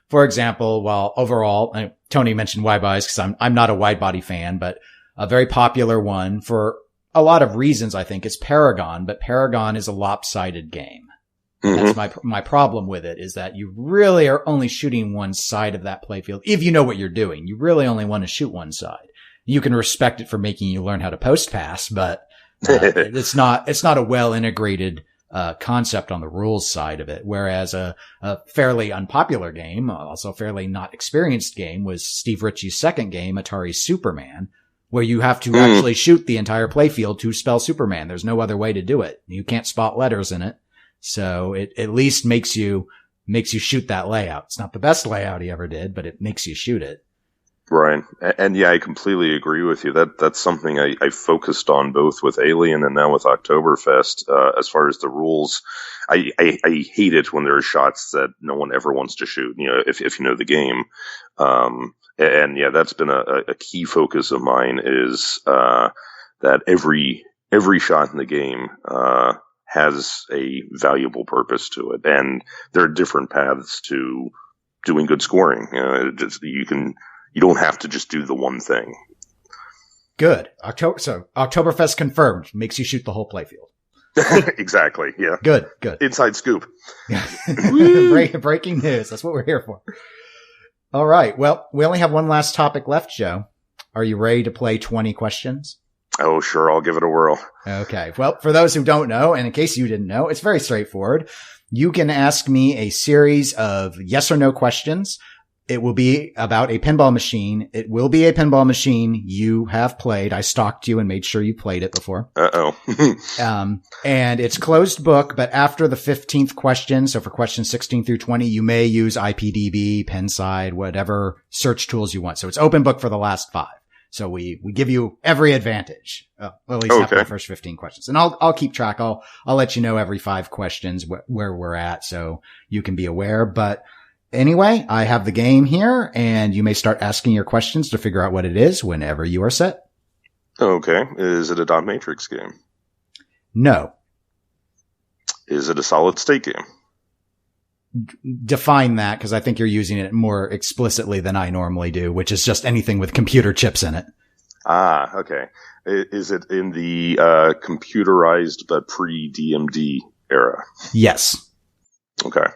for example, while overall, Tony mentioned wide bodies because I'm not a wide body fan, but a very popular one for a lot of reasons, I think, is Paragon, but Paragon is a lopsided game. Mm-hmm. That's my problem with it, is that you really are only shooting one side of that playfield. If you know what you're doing, you really only want to shoot one side. You can respect it for making you learn how to post pass, but it's not a well integrated concept on the rules side of it. Whereas a fairly unpopular game, also a fairly not experienced game, was Steve Ritchie's second game, Atari Superman, where you have to actually shoot the entire playfield to spell Superman. There's no other way to do it. You can't spot letters in it. So it at least makes you shoot that layout. It's not the best layout he ever did, but it makes you shoot it. Right. And yeah, I completely agree with you. That's something I focused on both with Alien and now with Oktoberfest. As far as the rules, I hate it when there are shots that no one ever wants to shoot, if you know the game. And yeah, that's been a key focus of mine, is that every shot in the game has a valuable purpose to it. And there are different paths to doing good scoring. You don't have to just do the one thing. Good. So Oktoberfest confirmed. Makes you shoot the whole playfield. Exactly. Yeah. Good. Inside scoop. Breaking news. That's what we're here for. All right. Well, we only have one last topic left, Joe. Are you ready to play 20 questions? Oh, sure. I'll give it a whirl. Okay. Well, for those who don't know, and in case you didn't know, it's very straightforward. You can ask me a series of yes or no questions. It will be about a pinball machine. It will be a pinball machine you have played. I stalked you and made sure you played it before. Uh-oh. And it's closed book, but after the 15th question, so for questions 16 through 20, you may use IPDB, Penside, whatever search tools you want. So it's open book for the last 5. So we give you every advantage, well, at least after the first 15 questions. And I'll keep track. I'll let you know every 5 questions where we're at, so you can be aware. But anyway, I have the game here, and you may start asking your questions to figure out what it is whenever you are set. Okay. Is it a dot matrix game? No. Is it a solid state game? Define that, because I think you're using it more explicitly than I normally do, which is just anything with computer chips in it. Ah, okay. Is it in the computerized but pre-DMD era? Yes. Okay.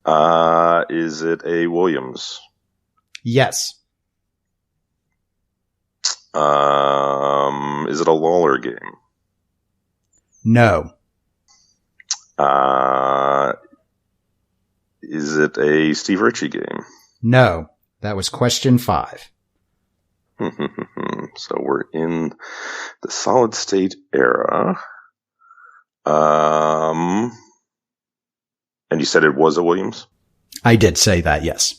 Is it a Williams? Yes. Is it a Lawler game? No. Is it a Steve Ritchie game? No. That was question 5. So we're in the solid state era. And you said it was a Williams? I did say that, yes.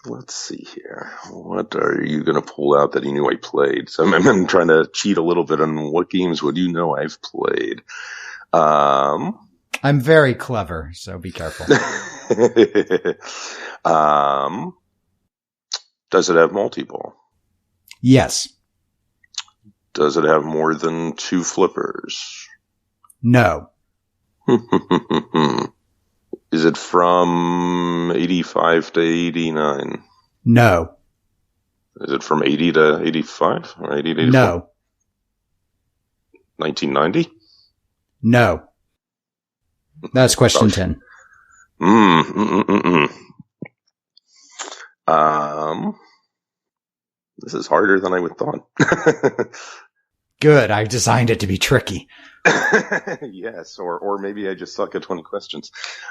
Let's see here. What are you going to pull out that you knew I played? So I'm trying to cheat a little bit on what games would you know I've played. I'm very clever, so be careful. Does it have multi-ball? Yes. Does it have more than 2 flippers? No. Is it from 85 to 89? No. Is it from 80 to 85? Or 80 to 84? No. 1990? No. That's question 10. This is harder than I would thought. Good. I designed it to be tricky. Yes, or maybe I just suck at 20 questions.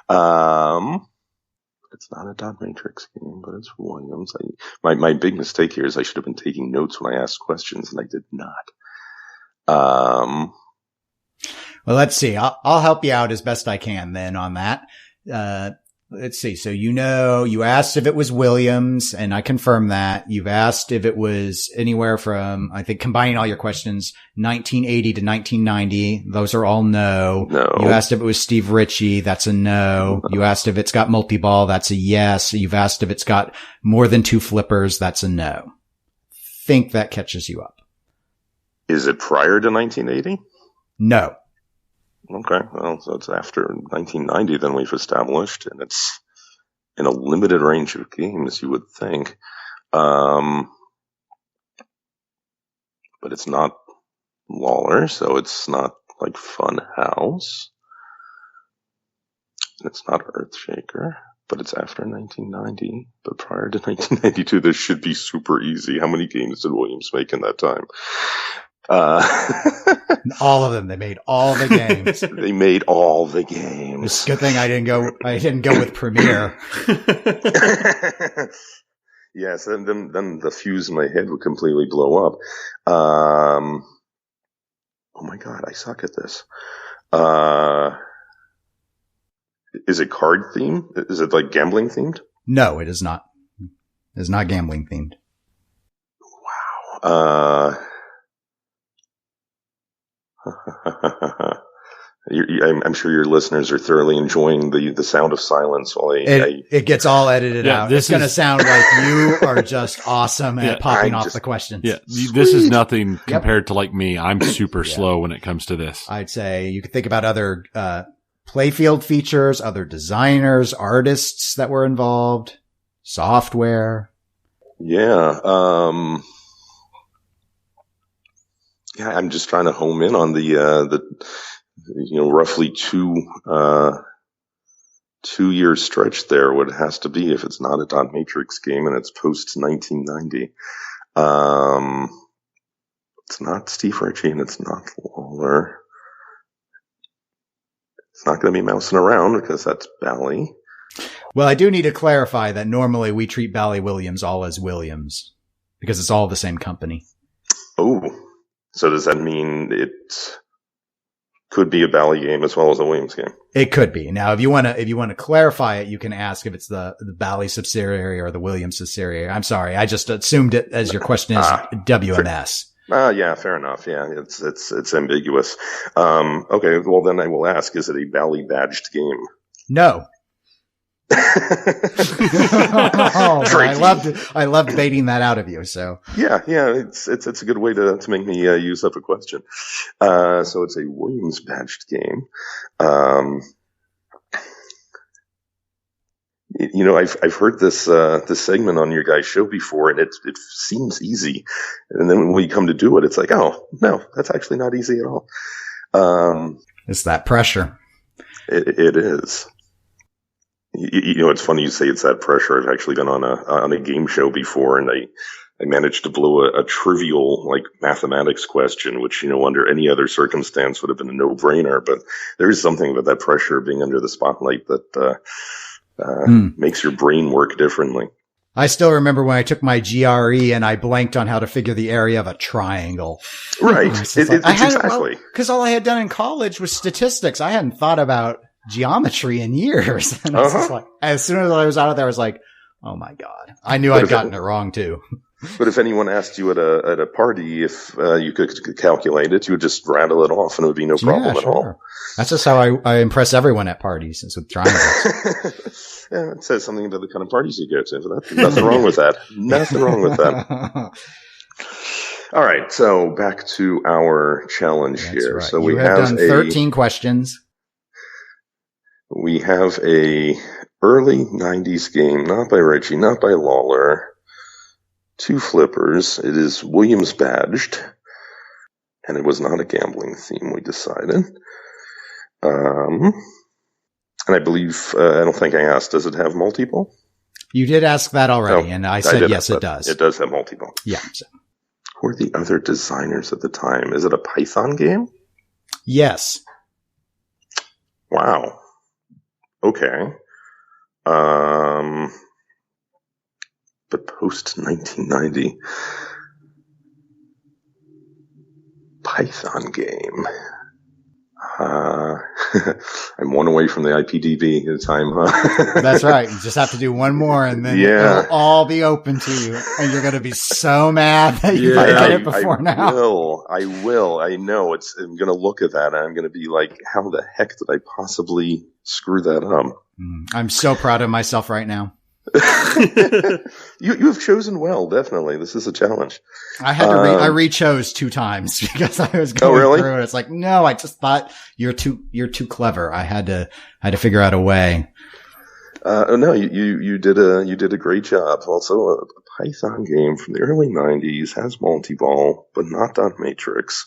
It's not a dot matrix game, but it's Williams. My big mistake here is I should have been taking notes when I asked questions, and I did not. Well, let's see. I'll help you out as best I can then on that. Let's see. So, you asked if it was Williams, and I confirm that. You've asked if it was anywhere from, I think, combining all your questions, 1980 to 1990. Those are all no. No. You asked if it was Steve Ritchie. That's a no. You asked if it's got multi-ball. That's a yes. You've asked if it's got more than 2 flippers. That's a no. Think that catches you up. Is it prior to 1980? No. Okay, well, so it's after 1990 then we've established, and it's in a limited range of games, you would think. But it's not Lawler, so it's not like Fun House. It's not Earthshaker, but it's after 1990. But prior to 1992, this should be super easy. How many games did Williams make in that time? All of them. They made all the games. They made all the games. It's a good thing I didn't go with Premiere. Yes, and then the fuse in my head would completely blow up. Oh my god, I suck at this. Is it card themed? Is it like gambling themed? No, it is not. It is not gambling themed. Wow. I'm sure your listeners are thoroughly enjoying the sound of silence while it gets all edited out. It's going to sound like you are just awesome at popping off the questions. Yeah, this is nothing compared to like me. I'm super slow when it comes to this. I'd say you could think about other playfield features, other designers, artists that were involved, software. Yeah. Yeah, I'm just trying to home in on the roughly 2-year stretch there. What it has to be if it's not a dot matrix game and it's post 1990. It's not Steve Ritchie and it's not Lawler. It's not going to be mousing around because that's Bally. Well, I do need to clarify that normally we treat Bally Williams all as Williams because it's all the same company. Oh. So does that mean it could be a Bally game as well as a Williams game? It could be. Now, if you want to clarify it, you can ask if it's the Bally subsidiary or the Williams subsidiary. I'm sorry, I just assumed it as your question is WMS. Yeah, fair enough. Yeah, it's ambiguous. Okay, well then I will ask: is it a Bally badged game? No. I loved baiting that out of you. So yeah, it's a good way to make me use up a question. So it's a Williams badged game. I've heard this segment on your guys' show before, and it seems easy, and then when we come to do it, it's like, oh no, that's actually not easy at all. It's that pressure. It is. You know, it's funny you say it's that pressure. I've actually been on a game show before, and I managed to blow a trivial, like, mathematics question, which, you know, under any other circumstance would have been a no-brainer. But there is something about that pressure being under the spotlight that makes your brain work differently. I still remember when I took my GRE and I blanked on how to figure the area of a triangle. Right. Exactly. Because all I had done in college was statistics. I hadn't thought about geometry in years. And it's just like, as soon as I was out of there, I was like, oh my God. I knew I'd gotten it wrong too. But if anyone asked you at a party if you could calculate it, you would just rattle it off and it would be no problem at all. That's just how I impress everyone at parties, is with triangles. Yeah, it says something about the kind of parties you go to. But nothing wrong with that. Nothing wrong with that. All right, so back to our challenge here. Right. So we have done 13 questions. We have a early 90s game, not by Ritchie, not by Lawler. 2 flippers. It is Williams badged, and it was not a gambling theme, we decided. And I believe, I don't think I asked, does it have multi-ball? You did ask that already, and I said yes, it does. It does have multi-ball. Yeah. Who are the other designers at the time? Is it a Python game? Yes. Wow. Okay. But post 1990, Python game. I'm one away from the IPDB at the time, huh? That's right. You just have to do one more, and then it'll all be open to you, and you're going to be so mad that you did it before now. I will. I know. I'm going to look at that, and I'm going to be like, how the heck did I possibly screw that up? I'm so proud of myself right now. You have chosen well, definitely. This is a challenge. I had to I re-chose 2 times because I was going through it. It's like, no, I just thought you're too clever. I had to figure out a way. No, you did a great job. Also, a Python game from the early 90s, has multi-ball, but not dot matrix.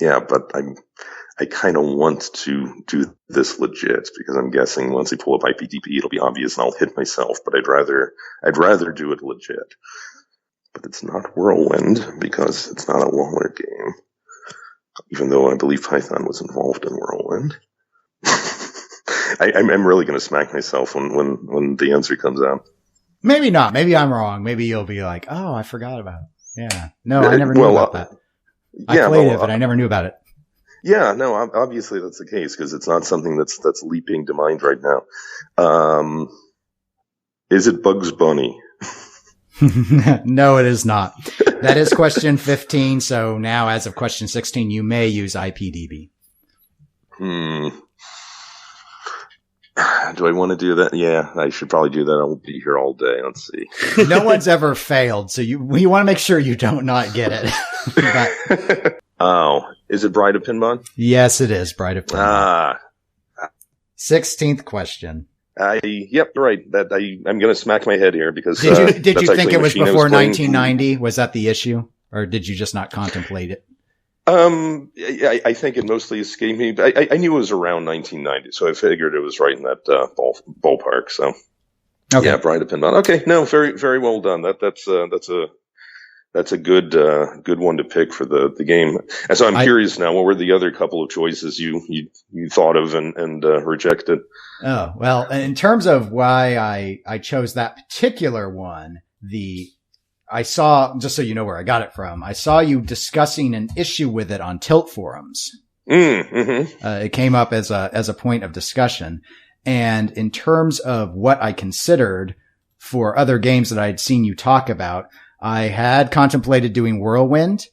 Yeah, but I kind of want to do this legit because I'm guessing once I pull up IPDP, it'll be obvious and I'll hit myself. But I'd rather do it legit. But it's not Whirlwind because it's not a Lawler game. Even though I believe Python was involved in Whirlwind. I'm really going to smack myself when the answer comes out. Maybe not. Maybe I'm wrong. Maybe you'll be like, oh, I forgot about it. Yeah. No, I never knew about that. I played it, but I never knew about it. Yeah, no, obviously that's the case because it's not something that's leaping to mind right now. Is it Bugs Bunny? No, it is not. That is question 15. So now, as of question 16, you may use IPDB. Do I want to do that? Yeah, I should probably do that. I'll be here all day. Let's see. No one's ever failed, so we want to make sure you don't not get it. But, oh, is it Bride of Pinball? Yes, it is Bride of Pinball. 16th question. Yep, right. I'm going to smack my head here because did you think it was before 1990? Was that the issue, or did you just not contemplate it? I think it mostly escaped me, but I knew it was around 1990, so I figured it was right in that ballpark. So, okay. Yeah, Bride of Pinball. Okay, no, very very well done. That's a good one to pick for the game. And so I'm curious now, what were the other couple of choices you thought of and rejected? Oh, well, in terms of why I chose that particular one, I saw, just so you know where I got it from, I saw you discussing an issue with it on Tilt forums. Mm-hmm. It came up as a point of discussion. And in terms of what I considered for other games that I'd seen you talk about, I had contemplated doing Whirlwind,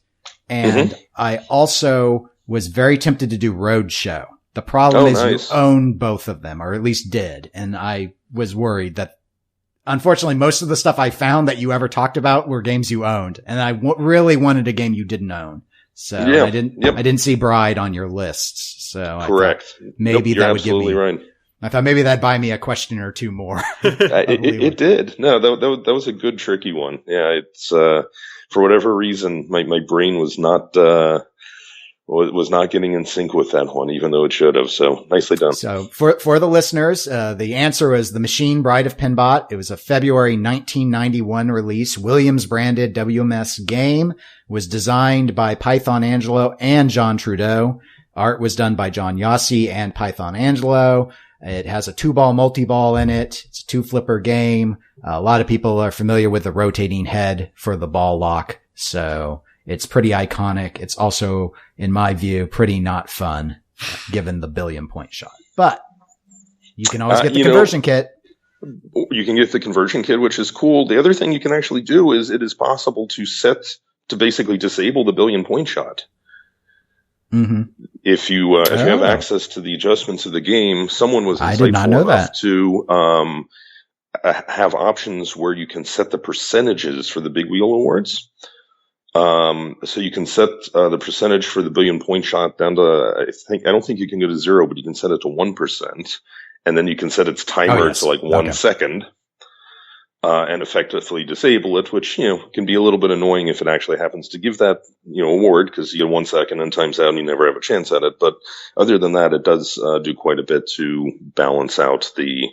and I also was very tempted to do Roadshow. The problem is you own both of them, or at least did. And I was worried that, unfortunately, most of the stuff I found that you ever talked about were games you owned. And I really wanted a game you didn't own. So I didn't see Bride on your lists. So correct. Maybe that would give me, right. I thought maybe that'd buy me a question or two more. It did. No, that was a good, tricky one. Yeah, it's, for whatever reason, my brain was not was not getting in sync with that one, even though it should have. So nicely done. So for the listeners, the answer was The Machine Bride of Pinbot. It was a February 1991 release, Williams branded WMS game, was designed by Python Angelo and John Trudeau. Art was done by John Yossi and Python Angelo. It has a 2-ball multi-ball in it. It's a 2-flipper game. A lot of people are familiar with the rotating head for the ball lock. So it's pretty iconic. It's also, in my view, pretty not fun, given the billion-point shot. But you can always get the conversion kit. You can get the conversion kit, which is cool. The other thing you can actually do is it is possible to basically disable the billion-point shot. Mm-hmm. If you have access to the adjustments of the game, someone was insightful enough to have options where you can set the percentages for the Big Wheel Awards. So you can set the percentage for the billion-point shot down to, I don't think you can go to 0, but you can set it to 1%, and then you can set its timer to like 1 second. And effectively disable it, which, can be a little bit annoying if it actually happens to give that, award, because you get 1 second and time's out and you never have a chance at it. But other than that, it does do quite a bit to balance out the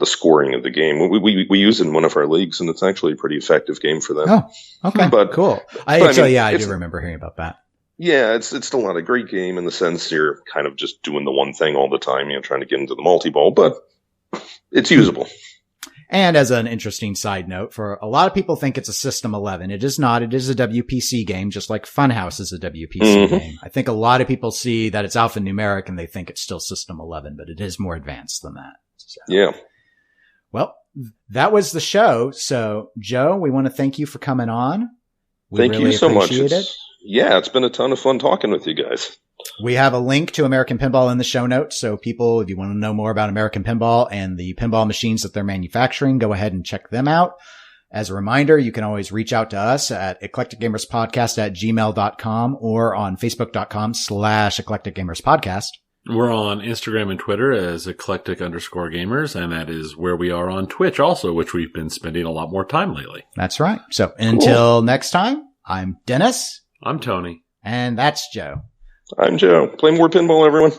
scoring of the game. We use it in one of our leagues, and it's actually a pretty effective game for that. Oh, okay. But cool. I do remember hearing about that. Yeah, it's still not a great game in the sense you're kind of just doing the one thing all the time, trying to get into the multi-ball, but it's usable. And as an interesting side note, for a lot of people think it's a System 11. It is not. It is a WPC game, just like Funhouse is a WPC game. I think a lot of people see that it's alphanumeric and they think it's still System 11, but it is more advanced than that. So. Yeah. Well, that was the show. So, Joe, we want to thank you for coming on. Thank you so much. It's been a ton of fun talking with you guys. We have a link to American Pinball in the show notes. So people, if you want to know more about American Pinball and the pinball machines that they're manufacturing, go ahead and check them out. As a reminder, you can always reach out to us at eclecticgamerspodcast@gmail.com or on facebook.com/eclecticgamerspodcast. We're on Instagram and Twitter as eclectic_gamers, and that is where we are on Twitch also, which we've been spending a lot more time lately. That's right. So until next time, I'm Dennis. I'm Tony. And that's Joe. I'm Joe. Play more pinball, everyone.